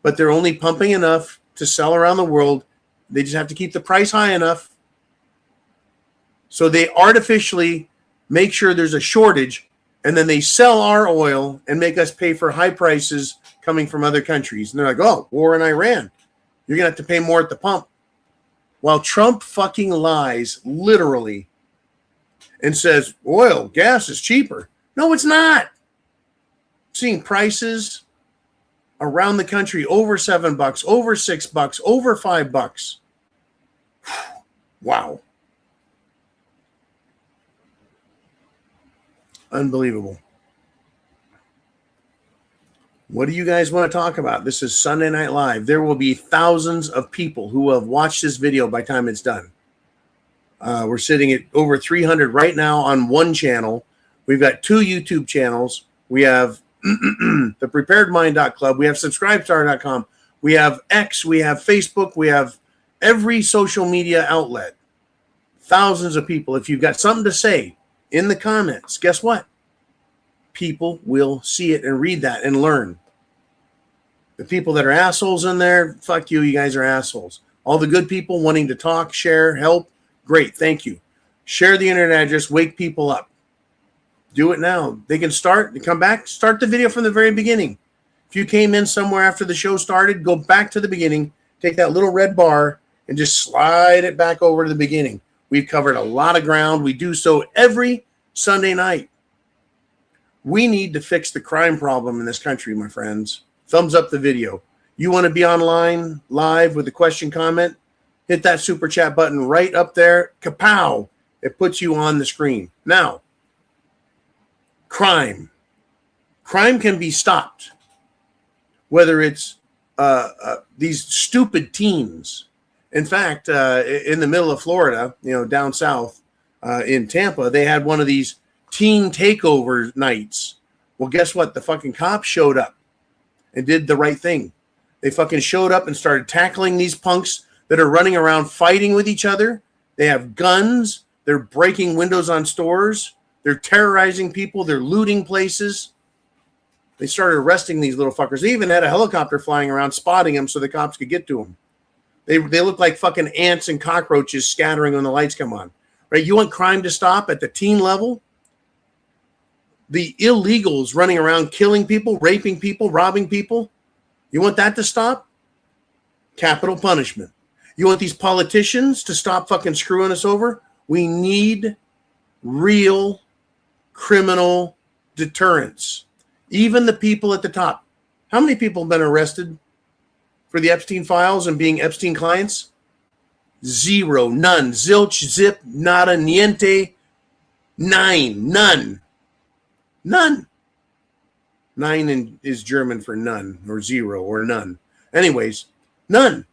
but they're only pumping enough to sell around the world. They just have to keep the price high enough. So they artificially make sure there's a shortage, and then they sell our oil and make us pay for high prices coming from other countries. And they're like, "Oh, war in Iran. You're going to have to pay more at the pump." While Trump fucking lies, literally, and says, oil, gas is cheaper. No, it's not. I'm seeing prices around the country over $7, over $6, over $5. Wow. Unbelievable. What do you guys want to talk about? This is Sunday Night Live. There will be thousands of people who will have watched this video by the time it's done. We're sitting at over 300 right now on one channel. We've got 2 YouTube channels. We have thepreparedmind.club. We have subscribestar.com. We have X. We have Facebook. We have every social media outlet. Thousands of people. If you've got something to say in the comments, guess what? People will see it and read that and learn. The people that are assholes in there, fuck you. You guys are assholes. All the good people wanting to talk, share, help, great. Thank you. Share the internet address. Wake people up. Do it now. They can start, come back, start the video from the very beginning. If you came in somewhere after the show started, go back to the beginning, take that little red bar and just slide it back over to the beginning. We've covered a lot of ground. We do so every Sunday night. We need to fix the crime problem in this country, my friends. Thumbs up the video. You want to be online, live with a question, comment? Hit that super chat button right up there. Kapow! It puts you on the screen. Now, crime. Crime can be stopped. Whether it's these stupid teens. In fact, in the middle of Florida, down south in Tampa, they had one of these teen takeover nights. Well, guess what? The fucking cops showed up and did the right thing. They fucking showed up and started tackling these punks that are running around fighting with each other. They have guns. They're breaking windows on stores. They're terrorizing people. They're looting places. They started arresting these little fuckers. They even had a helicopter flying around spotting them so the cops could get to them. They look like fucking ants and cockroaches scattering when the lights come on. Right? You want crime to stop at the teen level? The illegals running around killing people, raping people, robbing people? You want that to stop? Capital punishment. You want these politicians to stop fucking screwing us over? We need real criminal deterrence. Even the people at the top. How many people have been arrested for the Epstein files and being Epstein clients? Zero, none, zilch, zip, nada, niente, none. Nine is German for none, or zero, or none. Anyways, none.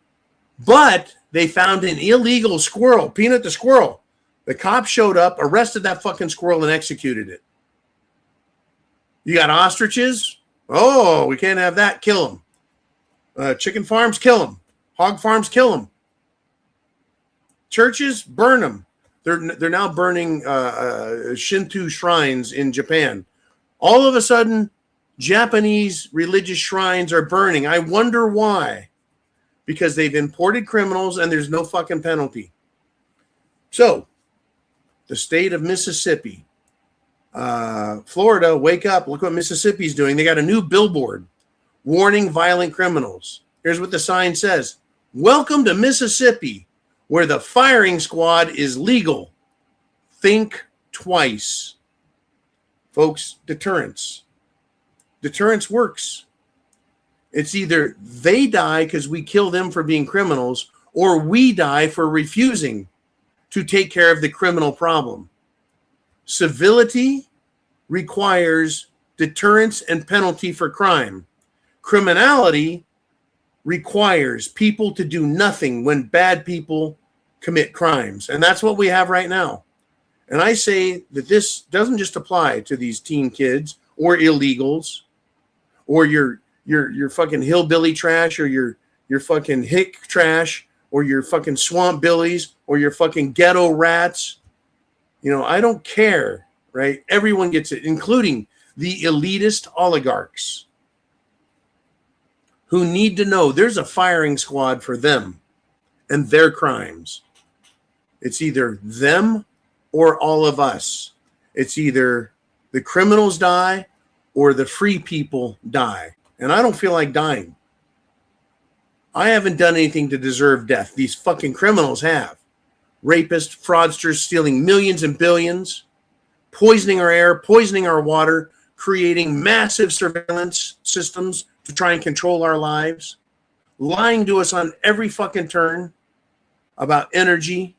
But they found an illegal squirrel, Peanut the squirrel. The cops showed up, arrested that fucking squirrel, and executed it. You got ostriches? Oh, we can't have that. Kill them. Chicken farms? Kill them. Hog farms? Kill them. Churches? Burn them. They're now burning Shinto shrines in Japan. All of a sudden, Japanese religious shrines are burning. I wonder why. Because they've imported criminals and there's no fucking penalty. So, the state of Mississippi, Florida, wake up. Look what Mississippi's doing. They got a new billboard warning violent criminals. Here's what the sign says. Welcome to Mississippi, where the firing squad is legal. Think twice. Folks, deterrence. Deterrence works. It's either they die because we kill them for being criminals, or we die for refusing to take care of the criminal problem. Civility requires deterrence and penalty for crime. Criminality requires people to do nothing when bad people commit crimes. And that's what we have right now. And I say that this doesn't just apply to these teen kids or illegals or your fucking hillbilly trash or your fucking hick trash or your fucking swamp billies or your fucking ghetto rats. You know, I don't care, right? Everyone gets it, including the elitist oligarchs who need to know there's a firing squad for them and their crimes. It's either them or all of us. It's either the criminals die or the free people die. And I don't feel like dying. I haven't done anything to deserve death. These fucking criminals have. Rapists, fraudsters stealing millions and billions, poisoning our air, poisoning our water, creating massive surveillance systems to try and control our lives, lying to us on every fucking turn about energy,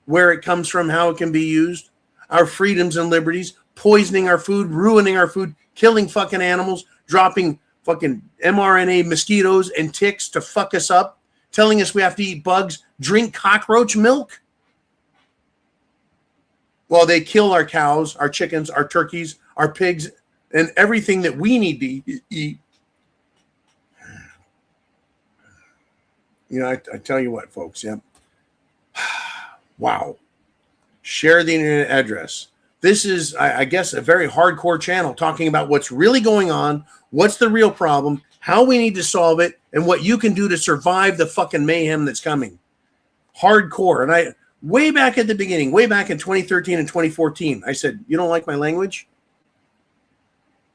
where it comes from, how it can be used, our freedoms and liberties, poisoning our food, ruining our food, killing fucking animals, dropping fucking mRNA mosquitoes and ticks to fuck us up, telling us we have to eat bugs, drink cockroach milk, while they kill our cows, our chickens, our turkeys, our pigs, and everything that we need to eat. You know, I tell you what, folks, yeah. Wow. Share the internet address. This is, I guess, a very hardcore channel talking about what's really going on, what's the real problem, how we need to solve it, and what you can do to survive the fucking mayhem that's coming. Hardcore. And way back at the beginning, way back in 2013 and 2014, I said, you don't like my language?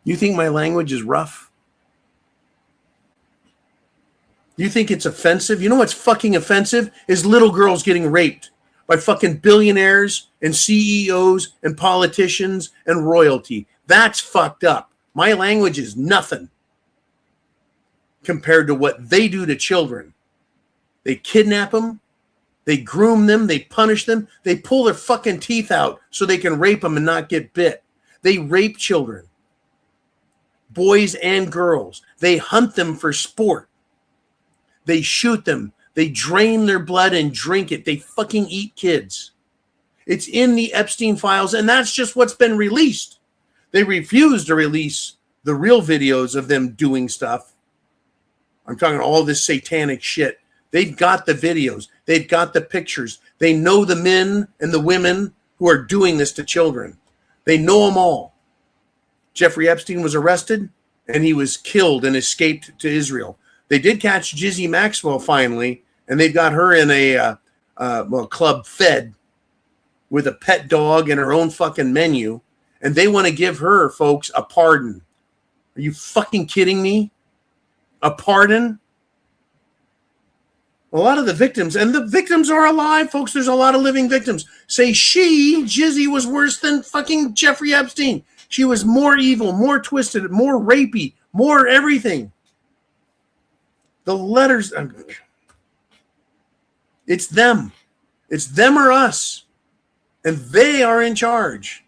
You think my language is rough? You think it's offensive? You know what's fucking offensive? Is little girls getting raped by fucking billionaires and CEOs and politicians and royalty. That's fucked up. My language is nothing compared to what they do to children. They kidnap them. They groom them. They punish them. They pull their fucking teeth out so they can rape them and not get bit. They rape children, boys and girls. They hunt them for sport. They shoot them. They drain their blood and drink it. They fucking eat kids. It's in the Epstein files, and that's just what's been released. They refuse to release the real videos of them doing stuff. I'm talking all this satanic shit. They've got the videos. They've got the pictures. They know the men and the women who are doing this to children. They know them all. Jeffrey Epstein was arrested and he was killed and escaped to Israel. They did catch Jizzy Maxwell finally, and they've got her in a Club Fed with a pet dog and her own fucking menu, and they want to give her, folks, a pardon. Are you fucking kidding me? A pardon? A lot of the victims, and the victims are alive, folks. There's a lot of living victims. Say Jizzy was worse than fucking Jeffrey Epstein. She was more evil, more twisted, more rapey, more everything. The letters, it's them. It's them or us. And they are in charge.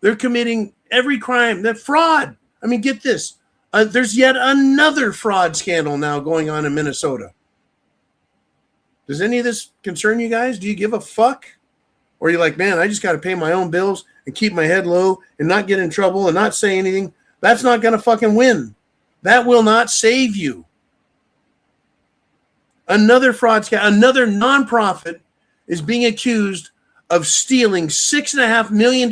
They're committing every crime. That fraud. I mean, get this. There's yet another fraud scandal now going on in Minnesota. Does any of this concern you guys? Do you give a fuck? Or are you like, man, I just got to pay my own bills and keep my head low and not get in trouble and not say anything? That's not going to fucking win. That will not save you. Another fraud scandal, another nonprofit is being accused of stealing $6.5 million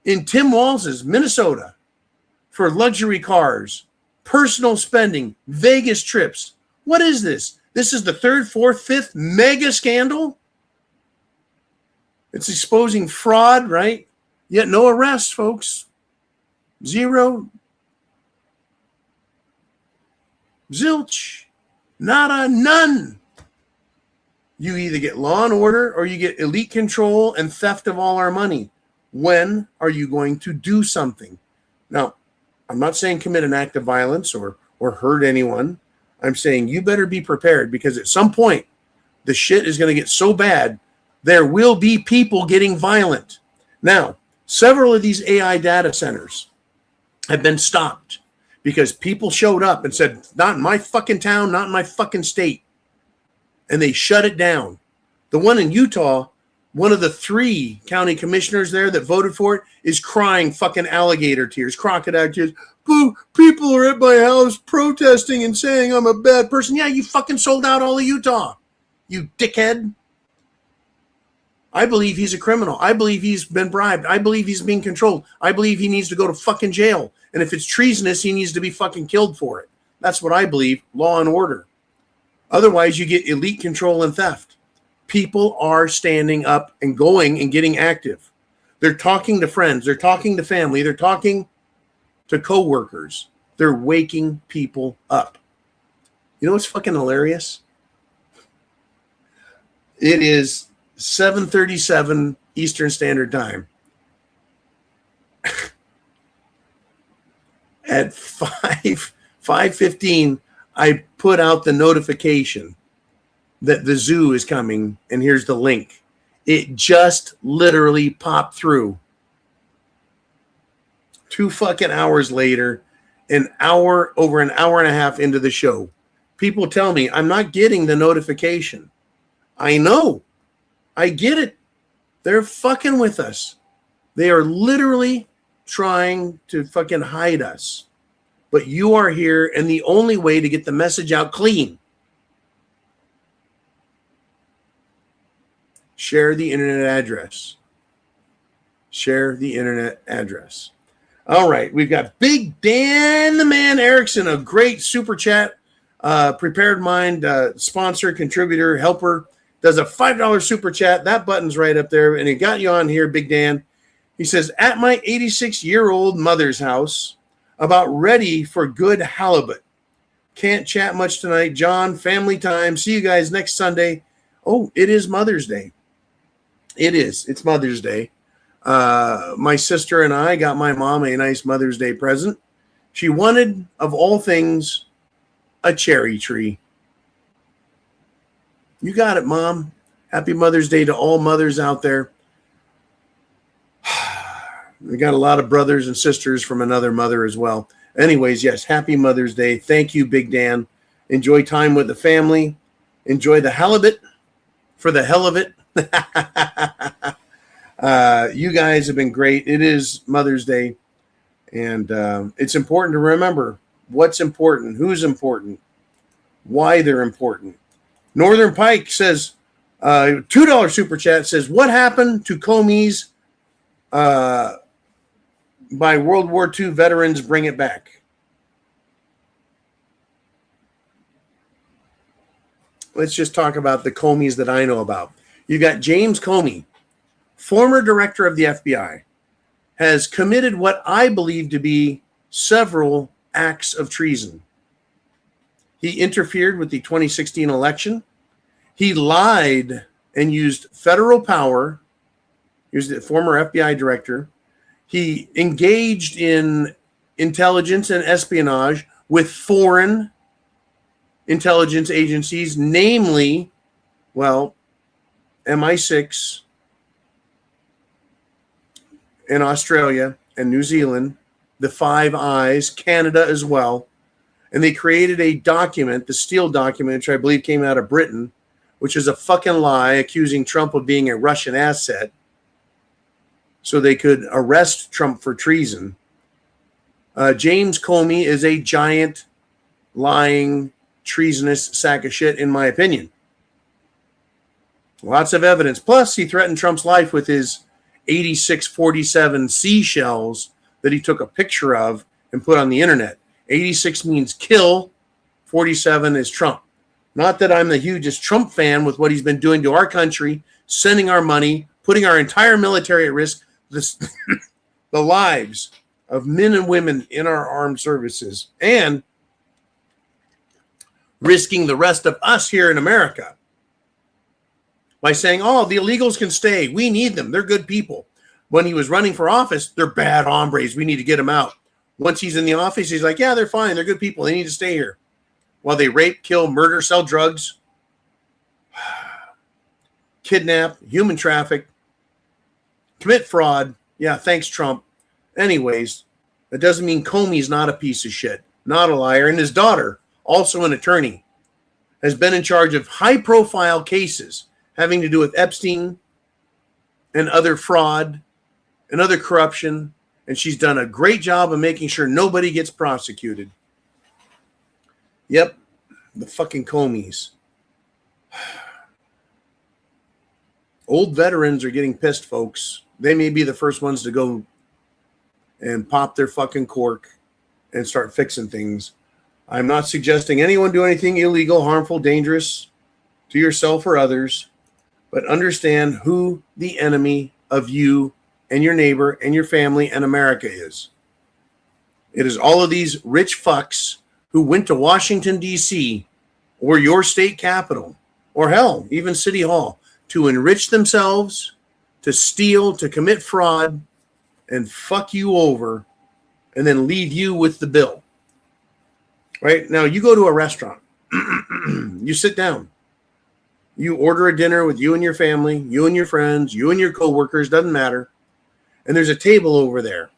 in Tim Walz's Minnesota for luxury cars, personal spending, Vegas trips. What is this? This is the third, fourth, fifth mega scandal. It's exposing fraud, right? Yet no arrests, folks. Zero. Zilch. Nada. None. You either get law and order or you get elite control and theft of all our money. When are you going to do something? Now, I'm not saying commit an act of violence or hurt anyone. I'm saying you better be prepared, because at some point the shit is going to get so bad there will be people getting violent. Now, several of these AI data centers have been stopped because people showed up and said, not in my fucking town, not in my fucking state. And they shut it down. The one in Utah, one of the 3 county commissioners there that voted for it is crying fucking alligator tears, crocodile tears. Boo, people are at my house protesting and saying I'm a bad person. Yeah, you fucking sold out all of Utah, you dickhead. I believe he's a criminal. I believe he's been bribed. I believe he's being controlled. I believe he needs to go to fucking jail. And if it's treasonous, he needs to be fucking killed for it. That's what I believe. Law and order. Otherwise, you get elite control and theft. People are standing up and going and getting active. They're talking to friends. They're talking to family. They're talking to coworkers. They're waking people up. You know what's fucking hilarious? It is 7:37 Eastern Standard Time. At 5:15, I put out the notification that the zoo is coming, and here's the link. It just literally popped through. 2 fucking hours later, over an hour and a half into the show, people tell me I'm not getting the notification. I know. I get it. They're fucking with us. They are literally trying to fucking hide us. But you are here, and the only way to get the message out clean, share the internet address. Share the internet address. All right, we've got Big Dan the Man Erickson, a great super chat, Prepared Mind sponsor, contributor, helper, does a $5 super chat. That button's right up there, and it got you on here, Big Dan. He says, at my 86-year-old mother's house, about ready for good halibut. Can't chat much tonight. John, family time. See you guys next Sunday. Oh, it is Mother's Day. It is. It's Mother's Day. My sister and I got my mom a nice Mother's Day present. She wanted, of all things, a cherry tree. You got it, Mom. Happy Mother's Day to all mothers out there. We got a lot of brothers and sisters from another mother as well. Anyways, yes, happy Mother's Day. Thank you, Big Dan. Enjoy time with the family. Enjoy the halibut for the hell of it. You guys have been great. It is Mother's Day, and it's important to remember what's important, who's important, why they're important. Northern Pike says, $2 super chat says, what happened to Comey's by World War II veterans bring it back. Let's just talk about the Comeys that I know about. You've got James Comey, former director of the FBI, has committed what I believe to be several acts of treason. He interfered with the 2016 election. He lied and used federal power. He was the former FBI director. He engaged in intelligence and espionage with foreign intelligence agencies, namely, well, MI6 in Australia and New Zealand, the Five Eyes, Canada as well. And they created a document, the Steele document, which I believe came out of Britain, which is a fucking lie, accusing Trump of being a Russian asset so they could arrest Trump for treason. James Comey is a giant, lying, treasonous sack of shit, in my opinion. Lots of evidence. Plus, he threatened Trump's life with his 8647 seashells that he took a picture of and put on the internet. 86 means kill, 47 is Trump. Not that I'm the hugest Trump fan with what he's been doing to our country, sending our money, putting our entire military at risk, the lives of men and women in our armed services, and risking the rest of us here in America by saying, oh, the illegals can stay. We need them. They're good people. When he was running for office, they're bad hombres. We need to get them out. Once he's in the office, he's like, yeah, they're fine. They're good people. They need to stay here. While they rape, kill, murder, sell drugs, kidnap, human traffic, commit fraud. Yeah, thanks, Trump. Anyways, that doesn't mean Comey's not a piece of shit, not a liar. And his daughter, also an attorney, has been in charge of high-profile cases having to do with Epstein and other fraud and other corruption, and she's done a great job of making sure nobody gets prosecuted. Yep, the fucking Comeys. Old veterans are getting pissed, folks. They may be the first ones to go and pop their fucking cork and start fixing things. I'm not suggesting anyone do anything illegal, harmful, dangerous to yourself or others, but understand who the enemy of you and your neighbor and your family and America is. It is all of these rich fucks who went to Washington, D.C., or your state capital, or hell, even City Hall, to enrich themselves, to steal, to commit fraud, and fuck you over, and then leave you with the bill. Right? Now, you go to a restaurant. You sit down. You order a dinner with you and your family, you and your friends, you and your coworkers, doesn't matter. And there's a table over there.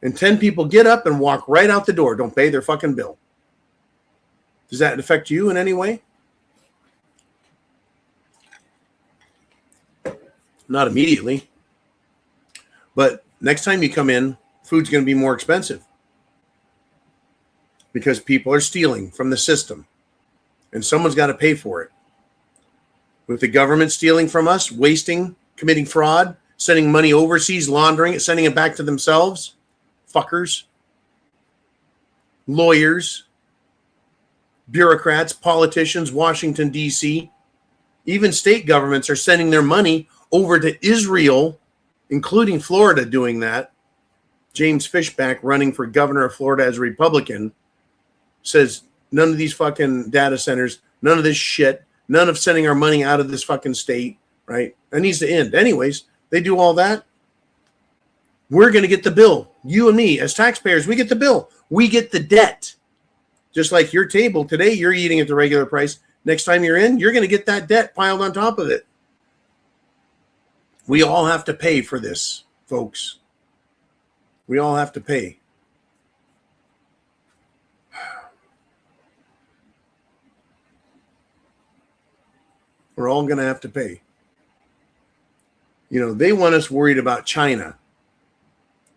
And 10 people get up and walk right out the door, don't pay their fucking bill. Does that affect you in any way? Not immediately. But next time you come in, food's going to be more expensive. Because people are stealing from the system. And someone's got to pay for it. With the government stealing from us, wasting, committing fraud, sending money overseas, laundering it, sending it back to themselves. Fuckers. Lawyers. Bureaucrats, politicians, Washington, D.C. Even state governments are sending their money over to Israel, including Florida doing that. James Fishback, running for governor of Florida as a Republican, says none of these fucking data centers, none of this shit, none of sending our money out of this fucking state, right? That needs to end. Anyways, they do all that. We're going to get the bill. You and me, as taxpayers, we get the bill. We get the debt. Just like your table today, you're eating at the regular price. Next time you're in, you're going to get that debt piled on top of it. We all have to pay for this, folks. We all have to pay. We're all going to have to pay. You know, they want us worried about China.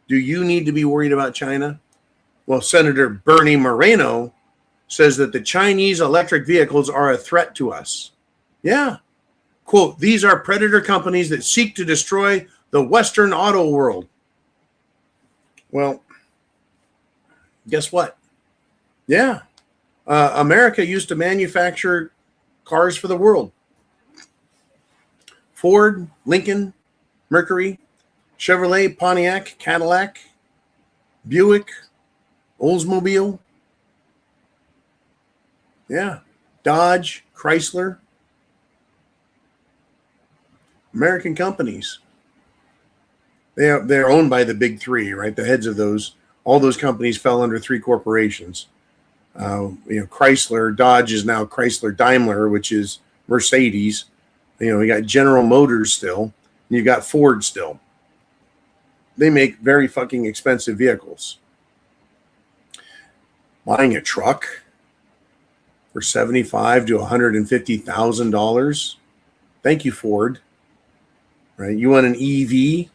Do you need to be worried about China? Well, Senator Bernie Moreno says that the Chinese electric vehicles are a threat to us. Yeah. Quote, these are predator companies that seek to destroy the Western auto world. Well, guess what? Yeah. America used to manufacture cars for the world. Ford, Lincoln, Mercury, Chevrolet, Pontiac, Cadillac, Buick, Oldsmobile. Yeah. Dodge, Chrysler. American companies. They're owned by the big three, right? The heads of those, all those companies fell under three corporations. Chrysler, Dodge is now Chrysler Daimler, which is Mercedes. You got General Motors still, and you got Ford still. They make very fucking expensive vehicles. Buying a truck for $75,000 to $150,000. Thank you, Ford. Right? You want an EV?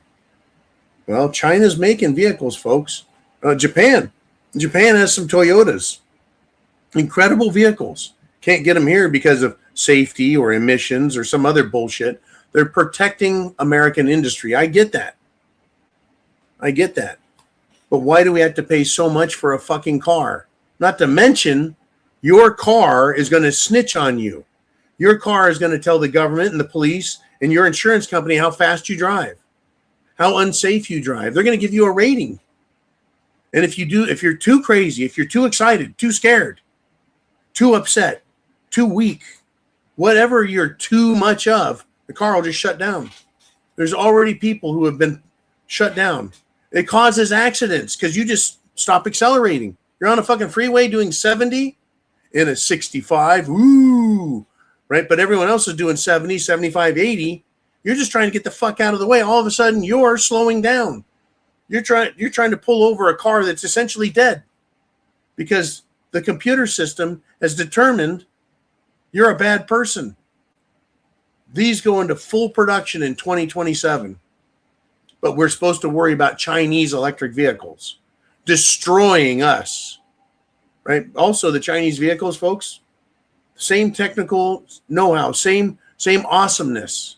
Well, China's making vehicles, folks. Japan has some Toyotas. Incredible vehicles. Can't get them here because of safety or emissions or some other bullshit. They're protecting American industry. I get that. But why do we have to pay so much for a fucking car? Not to mention, your car is going to snitch on you. Your car is going to tell the government and the police and your insurance company how fast you drive, how unsafe you drive. They're going to give you a rating. And if you're too crazy, if you're too excited, too scared, too upset, too weak, whatever you're too much of, the car will just shut down. There's already people who have been shut down. It causes accidents because you just stop accelerating. You're on a fucking freeway doing 70 in a 65. Ooh, right? But everyone else is doing 70, 75, 80. You're just trying to get the fuck out of the way. All of a sudden, you're slowing down. You're trying to pull over a car that's essentially dead because the computer system has determined you're a bad person. These go into full production in 2027. But we're supposed to worry about Chinese electric vehicles destroying us, right? Also, the Chinese vehicles, folks, same technical know-how, same awesomeness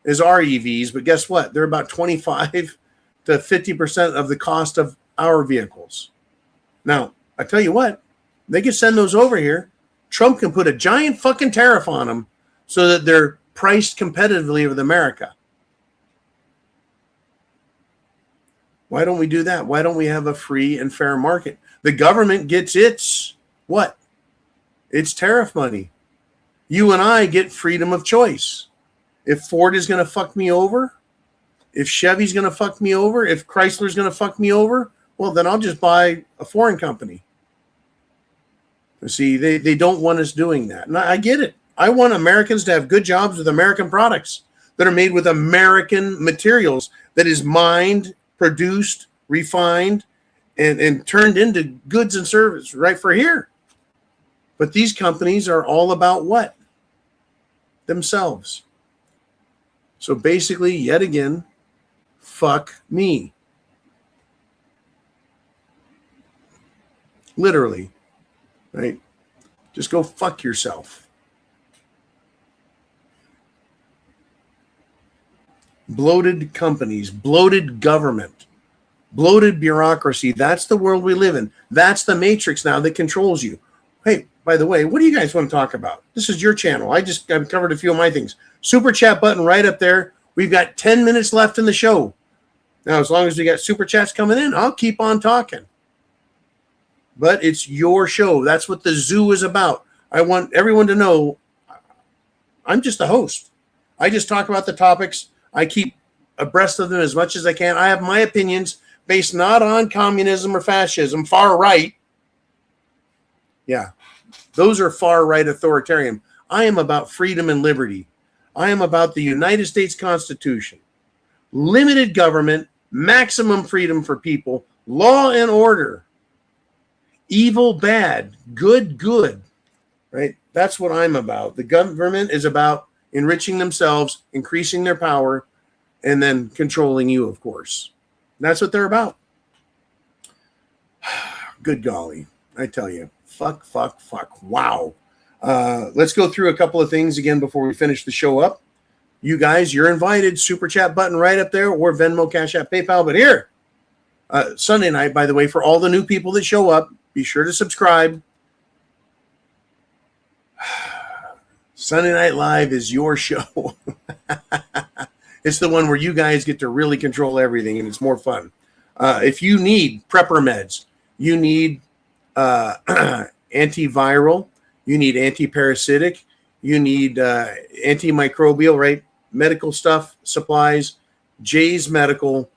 as our EVs, but guess what? They're about 25 to 50% of the cost of our vehicles. Now, I tell you what, they can send those over here. Trump can put a giant fucking tariff on them so that they're priced competitively with America. Why don't we do that? Why don't we have a free and fair market? The government gets its what? It's tariff money. You and I get freedom of choice. If Ford is going to fuck me over, if Chevy's going to fuck me over, if Chrysler's going to fuck me over, well, then I'll just buy a foreign company. See, they don't want us doing that. And I get it. I want Americans to have good jobs with American products that are made with American materials, that is mined, produced, refined, and turned into goods and services right for here. But these companies are all about what? Themselves. So basically, yet again, fuck me. Literally, right? Just go fuck yourself. Bloated companies, bloated government, bloated bureaucracy. That's the world we live in. That's the matrix now that controls you. Hey, by the way, what do you guys want to talk about? This is your channel. I've covered a few of my things. Super chat button right up there. We've got 10 minutes left in the show. Now, as long as we got super chats coming in, I'll keep on talking. But it's your show. That's what the zoo is about. I want everyone to know I'm just the host. I just talk about the topics. I keep abreast of them as much as I can. I have my opinions based not on communism or fascism, far right. Yeah, those are far right authoritarian. I am about freedom and liberty. I am about the United States Constitution, limited government, maximum freedom for people, law and order, evil, bad, good, good, right? That's what I'm about. The government is about enriching themselves, increasing their power, and then controlling you, of course. That's what they're about. Good golly, I tell you. Fuck. Wow. Let's go through a couple of things again before we finish the show up. You guys, you're invited. Super chat button right up there, or Venmo, CashApp, PayPal. But here, Sunday night, by the way, for all the new people that show up, be sure to subscribe. Sunday Night Live is your show. It's the one where you guys get to really control everything, and it's more fun. If you need prepper meds, you need antiviral, you need antiparasitic, you need antimicrobial, right? Medical stuff, supplies, Jay's Medical.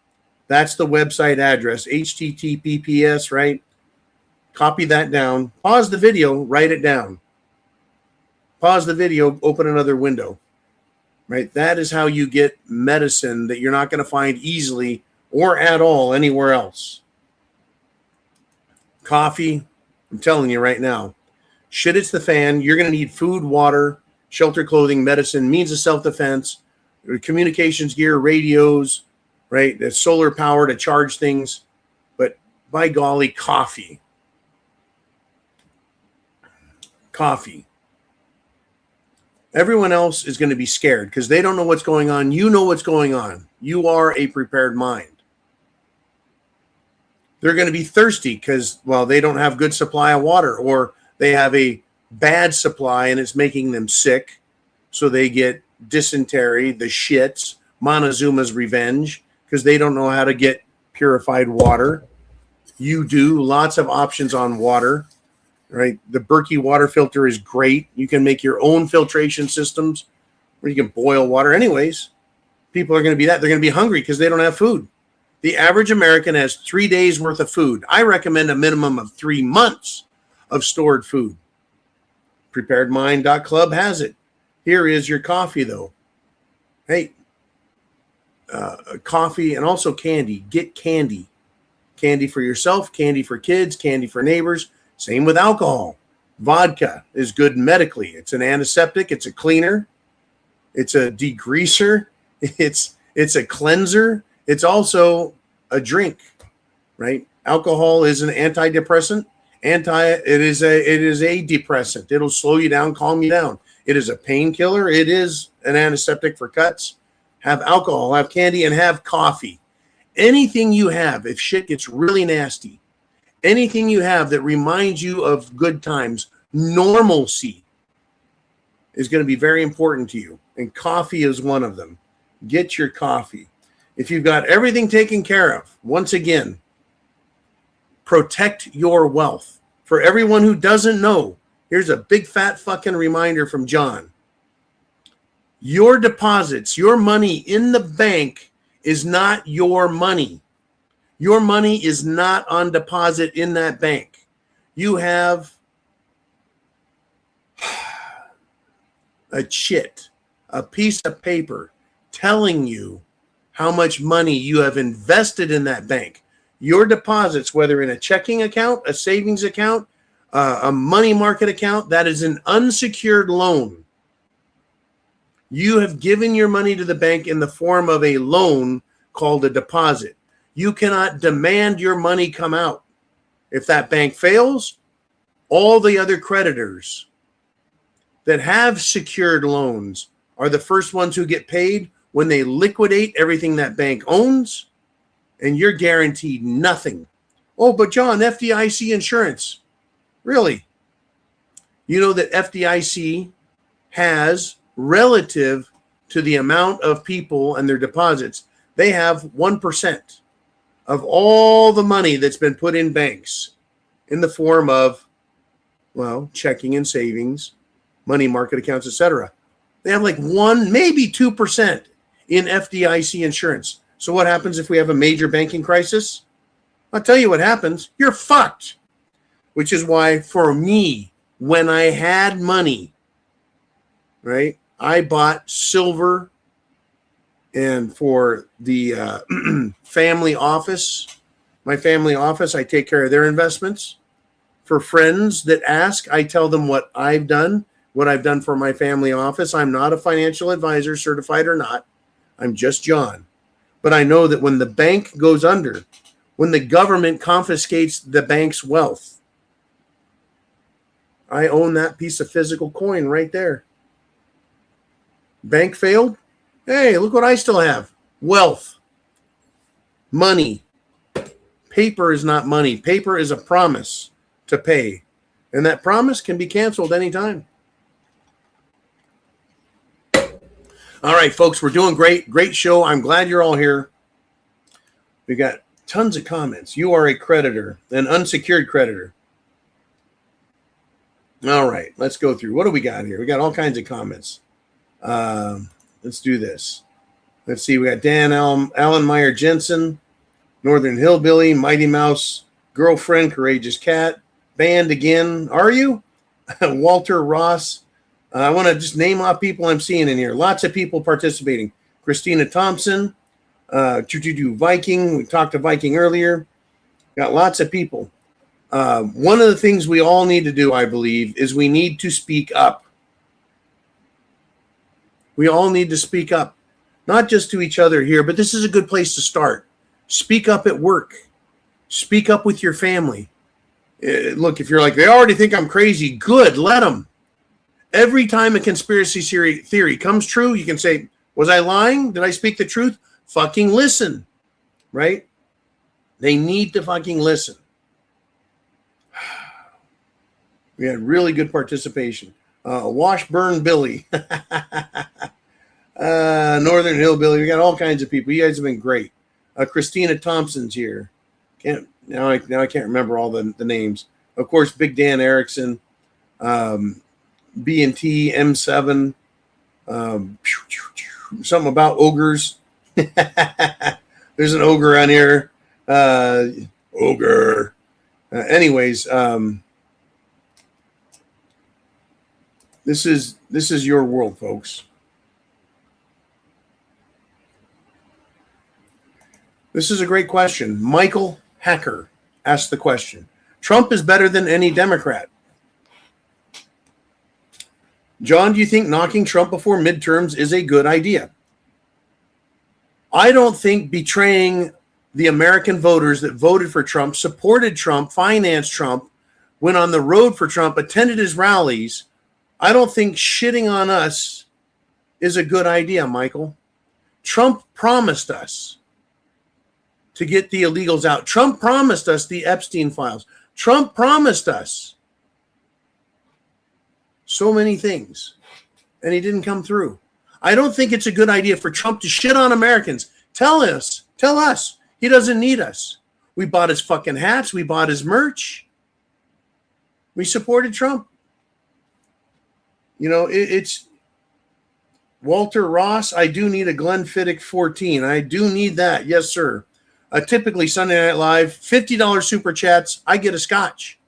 That's the website address, HTTPS, right? Copy that down. Pause the video, write it down. Pause the video, open another window, right? That is how you get medicine that you're not going to find easily or at all anywhere else. Coffee, I'm telling you right now, shit hits the fan. You're going to need food, water, shelter, clothing, medicine, means of self-defense, communications gear, radios, right? The solar power to charge things. But by golly, coffee. Coffee. Everyone else is going to be scared because they don't know what's going on. You know what's going on. You are a prepared mind. They're going to be thirsty because, well, they don't have good supply of water, or they have a bad supply and it's making them sick. So they get dysentery, the shits, Montezuma's revenge, because they don't know how to get purified water. You do. Lots of options on water. Right, the Berkey water filter is great. You can make your own filtration systems where you can boil water. Anyways, people are going to be that. They're going to be hungry because they don't have food. The average American has 3 days worth of food. I recommend a minimum of 3 months of stored food. Preparedmind.club has it. Here is your coffee, though. Hey, coffee and also candy. Get candy. Candy for yourself, candy for kids, candy for neighbors. Same with alcohol. Vodka is good medically. It's an antiseptic. It's a cleaner. It's a degreaser. It's a cleanser. It's also a drink, right? Alcohol is an antidepressant. It is a depressant. It'll slow you down, calm you down. It is a painkiller. It is an antiseptic for cuts. Have alcohol, have candy, and have coffee. Anything you have, if shit gets really nasty, anything you have that reminds you of good times, normalcy, is going to be very important to you. And coffee is one of them. Get your coffee. If you've got everything taken care of, once again, protect your wealth. For everyone who doesn't know, here's a big fat fucking reminder from John. Your deposits, your money in the bank is not your money. Your money is not on deposit in that bank. You have a chit, a piece of paper telling you how much money you have invested in that bank. Your deposits, whether in a checking account, a savings account, a money market account, that is an unsecured loan. You have given your money to the bank in the form of a loan called a deposit. You cannot demand your money come out. If that bank fails, all the other creditors that have secured loans are the first ones who get paid when they liquidate everything that bank owns, and you're guaranteed nothing. Oh, but John, FDIC insurance. Really? You know that FDIC has, relative to the amount of people and their deposits, they have 1% of all the money that's been put in banks in the form of, well, checking and savings, money market accounts, etc. They have like 1, maybe 2% in FDIC insurance. So what happens if we have a major banking crisis? I'll tell you what happens. You're fucked. Which is why, for me, when I had money, right, I bought silver. And for the family office, my family office, I take care of their investments. For friends that ask, I tell them what I've done for my family office. I'm not a financial advisor, certified or not. I'm just John. But I know that when the bank goes under, when the government confiscates the bank's wealth, I own that piece of physical coin right there. Bank failed? Hey, look what I still have. Wealth. Money. Paper is not money. Paper is a promise to pay. And that promise can be canceled anytime. All right, folks, we're doing great. Great show. I'm glad you're all here. We got tons of comments. You are a creditor, an unsecured creditor. All right, let's go through. What do we got here? We got all kinds of comments. Let's do this. Let's see. We got Dan Allen Meyer Jensen, Northern Hillbilly, Mighty Mouse, Girlfriend, Courageous Cat, Banned Again. Are you? Walter Ross. I want to just name off people I'm seeing in here. Lots of people participating. Christina Thompson, Viking. We talked to Viking earlier. Got lots of people. One of the things we all need to do, I believe, is we need to speak up. We all need to speak up, not just to each other here, but this is a good place to start. Speak up at work. Speak up with your family. Look, if you're like, they already think I'm crazy, good, let them. Every time a conspiracy theory comes true, you can say, was I lying? Did I speak the truth? Fucking listen, right? They need to fucking listen. We had really good participation. Washburn Billy. Northern Hillbilly. We got all kinds of people. You guys have been great. Christina Thompson's here. Now I can't remember all the names. Of course, Big Dan Erickson, B&T, M7, something about ogres. There's an ogre on here. Ogre. Anyways, this is your world, folks. This is a great question. Michael Hacker asked the question. Trump is better than any Democrat. John, do you think knocking Trump before midterms is a good idea? I don't think betraying the American voters that voted for Trump, supported Trump, financed Trump, went on the road for Trump, attended his rallies, I don't think shitting on us is a good idea, Michael. Trump promised us to get the illegals out. Trump promised us the Epstein files. Trump promised us so many things, and he didn't come through. I don't think it's a good idea for Trump to shit on Americans. Tell us he doesn't need us. We bought his fucking hats. We bought his merch. We supported Trump. You know, it's Walter Ross. I do need a Glenfiddich 14. I do need that. Yes, sir. Typically Sunday Night Live, $50 super chats. I get a scotch.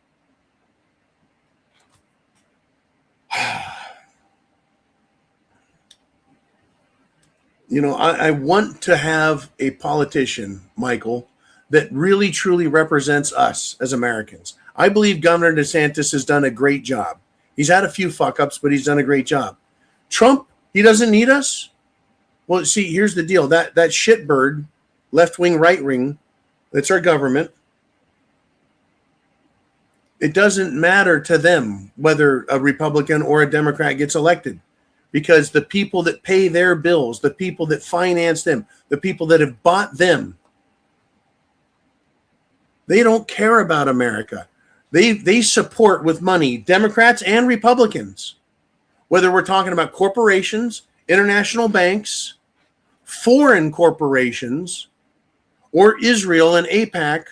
You know, I want to have a politician, Michael, that really, truly represents us as Americans. I believe Governor DeSantis has done a great job. He's had a few fuck-ups, but he's done a great job. Trump, he doesn't need us? Well, see, here's the deal. That shitbird, left-wing, right-wing, that's our government, it doesn't matter to them whether a Republican or a Democrat gets elected, because the people that pay their bills, the people that finance them, the people that have bought them, they don't care about America. They support with money Democrats and Republicans, whether we're talking about corporations, international banks, foreign corporations, or Israel and AIPAC,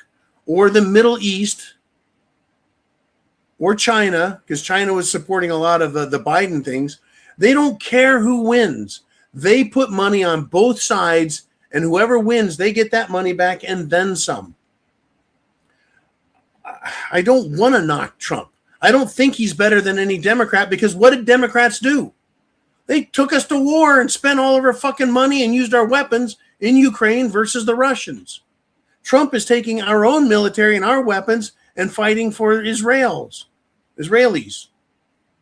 or the Middle East, or China, because China was supporting a lot of the Biden things. They don't care who wins. They put money on both sides, and whoever wins, they get that money back and then some. I don't want to knock Trump. I don't think he's better than any Democrat, because what did Democrats do? They took us to war and spent all of our fucking money and used our weapons in Ukraine versus the Russians. Trump is taking our own military and our weapons and fighting for Israelis.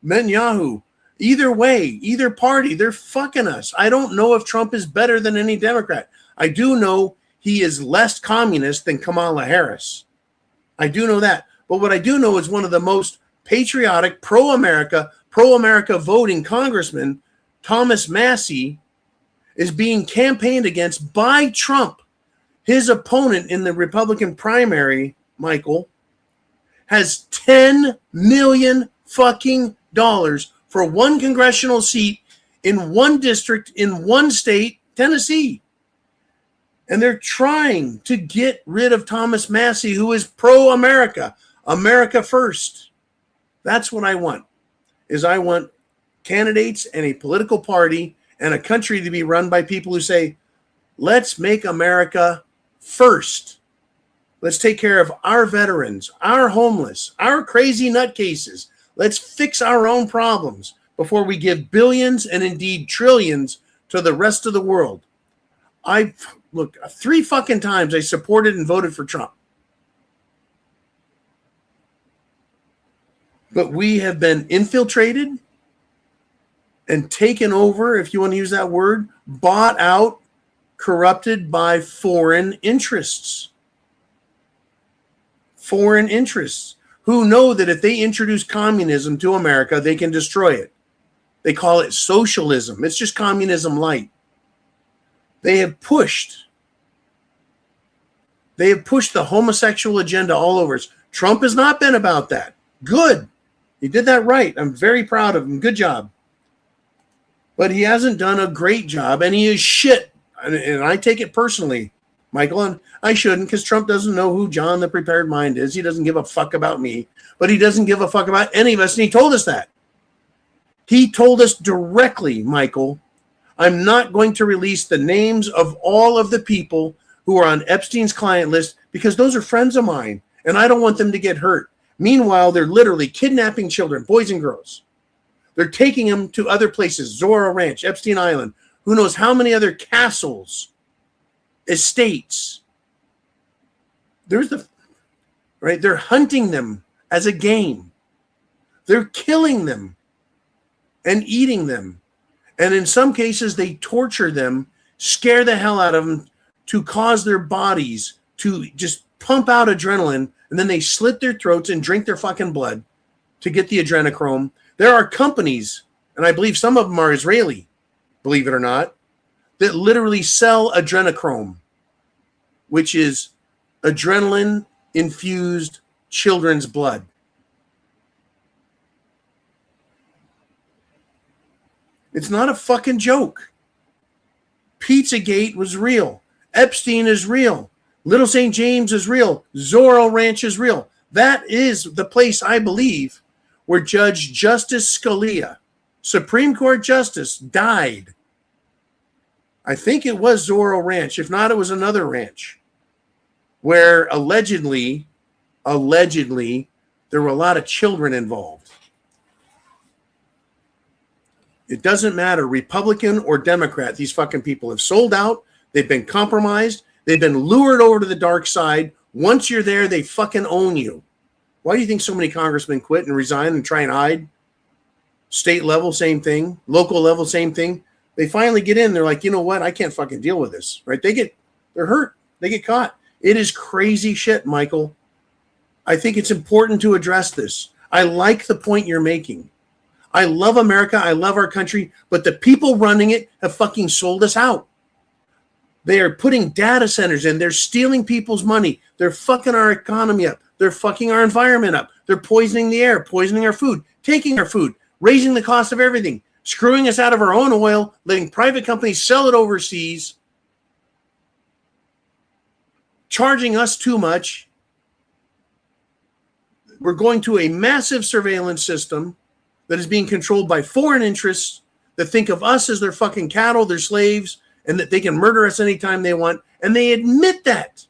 Netanyahu. Either way, either party, they're fucking us. I don't know if Trump is better than any Democrat. I do know he is less communist than Kamala Harris. I do know that. But what I do know is one of the most patriotic, pro-America voting congressmen, Thomas Massey, is being campaigned against by Trump. His opponent in the Republican primary, Michael, has $10 million fucking dollars for one congressional seat in one district in one state, Tennessee. And they're trying to get rid of Thomas Massie, who is pro-America, America first. That's what I want, is I want candidates and a political party and a country to be run by people who say, let's make America first. Let's take care of our veterans, our homeless, our crazy nutcases. Let's fix our own problems before we give billions and indeed trillions to the rest of the world. Look, 3 fucking times I supported and voted for Trump. But we have been infiltrated and taken over, if you want to use that word, bought out, corrupted by foreign interests. Foreign interests who know that if they introduce communism to America, they can destroy it. They call it socialism. It's just communism light. They have pushed the homosexual agenda all over us. Trump has not been about that. Good. He did that right. I'm very proud of him. Good job. But he hasn't done a great job, and he is shit. And I take it personally, Michael, and I shouldn't, because Trump doesn't know who John the Prepared Mind is. He doesn't give a fuck about me, but he doesn't give a fuck about any of us, and he told us that. He told us directly, Michael, I'm not going to release the names of all of the people who are on Epstein's client list because those are friends of mine, and I don't want them to get hurt. Meanwhile, they're literally kidnapping children, boys and girls. They're taking them to other places, Zorro Ranch, Epstein Island, who knows how many other castles, estates. Right? They're hunting them as a game. They're killing them and eating them. And in some cases, they torture them, scare the hell out of them to cause their bodies to just pump out adrenaline, and then they slit their throats and drink their fucking blood to get the adrenochrome. There are companies, and I believe some of them are Israeli, believe it or not, that literally sell adrenochrome, which is adrenaline-infused children's blood. It's not a fucking joke. Pizzagate was real. Epstein is real. Little St. James is real. Zorro Ranch is real. That is the place, I believe, where Judge Justice Scalia, Supreme Court Justice, died. I think it was Zorro Ranch. If not, it was another ranch where allegedly, there were a lot of children involved. It doesn't matter, Republican or Democrat, these fucking people have sold out. They've been compromised. They've been lured over to the dark side. Once you're there, they fucking own you. Why do you think so many congressmen quit and resign and try and hide? State level, same thing. Local level, same thing. They finally get in. They're like, you know what? I can't fucking deal with this, right? They're hurt. They get caught. It is crazy shit, Michael. I think it's important to address this. I like the point you're making. I love America. I love our country, but the people running it have fucking sold us out. They are putting data centers in. They're stealing people's money. They're fucking our economy up. They're fucking our environment up. They're poisoning the air, poisoning our food, taking our food, raising the cost of everything, screwing us out of our own oil, letting private companies sell it overseas, charging us too much. We're going to a massive surveillance system that is being controlled by foreign interests that think of us as their fucking cattle, their slaves, and that they can murder us anytime they want. And they admit that.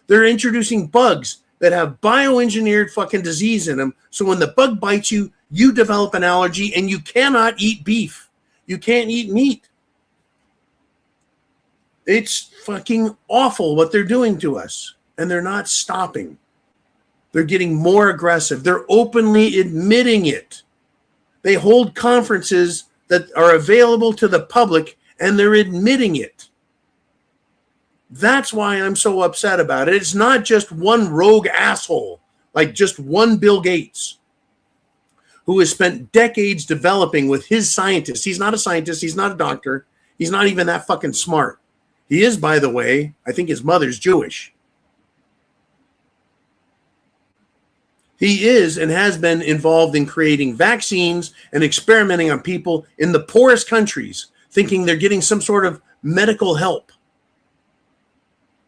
They're introducing bugs that have bioengineered fucking disease in them. So when the bug bites you, you develop an allergy and you cannot eat beef. You can't eat meat. It's fucking awful what they're doing to us. And they're not stopping. They're getting more aggressive. They're openly admitting it. They hold conferences that are available to the public, and they're admitting it. That's why I'm so upset about it. It's not just one rogue asshole, like just one Bill Gates, who has spent decades developing with his scientists. He's not a scientist. He's not a doctor. He's not even that fucking smart. He is, by the way, I think his mother's Jewish. He is and has been involved in creating vaccines and experimenting on people in the poorest countries, thinking they're getting some sort of medical help.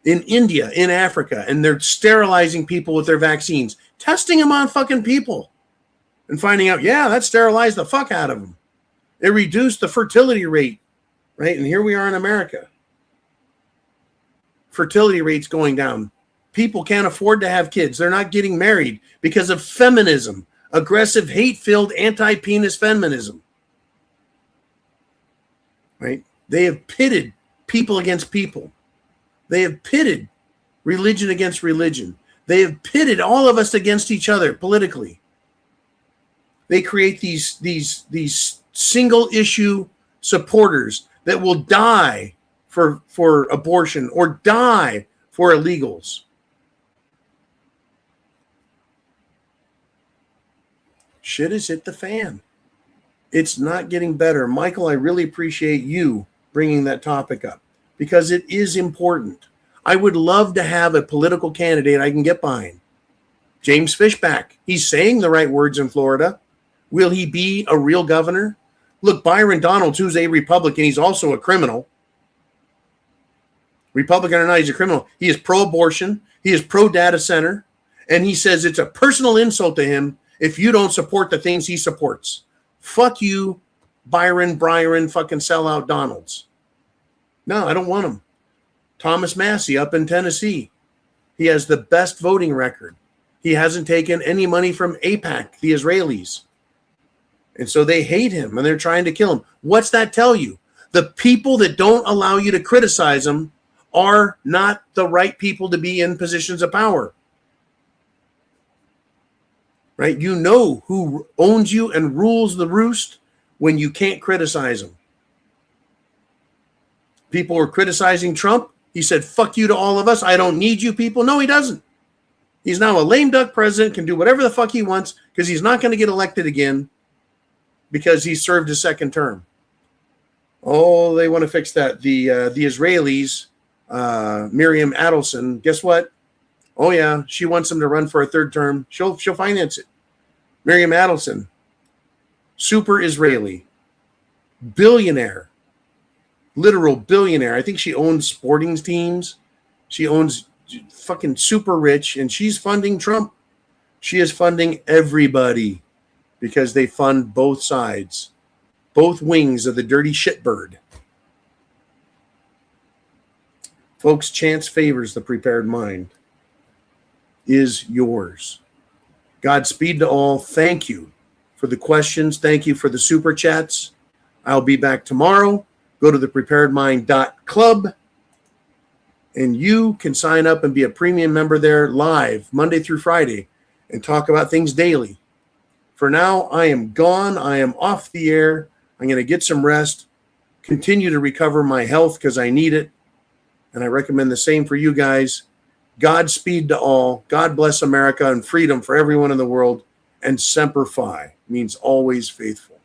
In India, in Africa, and they're sterilizing people with their vaccines, testing them on fucking people, and finding out, yeah, that sterilized the fuck out of them. It reduced the fertility rate, right? And here we are in America. Fertility rates going down. People can't afford to have kids. They're not getting married because of feminism, aggressive, hate-filled, anti-penis feminism, right? They have pitted people against people. They have pitted religion against religion. They have pitted all of us against each other politically. They create these single issue supporters that will die for abortion or die for illegals. Shit has hit the fan. It's not getting better. Michael, I really appreciate you bringing that topic up, because it is important. I would love to have a political candidate I can get behind. James Fishback. He's saying the right words in Florida. Will he be a real governor? Look, Byron Donalds, who's a Republican, he's also a criminal. Republican or not, he's a criminal. He is pro-abortion. He is pro-data center. And he says it's a personal insult to him if you don't support the things he supports. Fuck you, Byron fucking sellout Donalds. No, I don't want him. Thomas Massey up in Tennessee. He has the best voting record. He hasn't taken any money from AIPAC, the Israelis. And so they hate him and they're trying to kill him. What's that tell you? The people that don't allow you to criticize him are not the right people to be in positions of power. Right? You know who owns you and rules the roost when you can't criticize them. People were criticizing Trump. He said, fuck you to all of us. I don't need you people. No, he doesn't. He's now a lame duck president, can do whatever the fuck he wants because he's not going to get elected again because he served his second term. Oh, they want to fix that. The Israelis, Miriam Adelson, guess what? Oh, yeah, she wants him to run for a third term. She'll finance it. Miriam Adelson, super Israeli, billionaire, literal billionaire. I think she owns sporting teams. She owns fucking super rich, and she's funding Trump. She is funding everybody because they fund both sides, both wings of the dirty shitbird. Folks, chance favors the prepared mind. Is yours. Godspeed to all. Thank you for the questions. Thank you for the super chats. I'll be back tomorrow. Go to thepreparedmind.club and you can sign up and be a premium member there live Monday through Friday and talk about things daily. For now, I am gone. I am off the air. I'm going to get some rest, continue to recover my health because I need it. And I recommend the same for you guys. Godspeed to all. God bless America and freedom for everyone in the world. And Semper Fi means always faithful.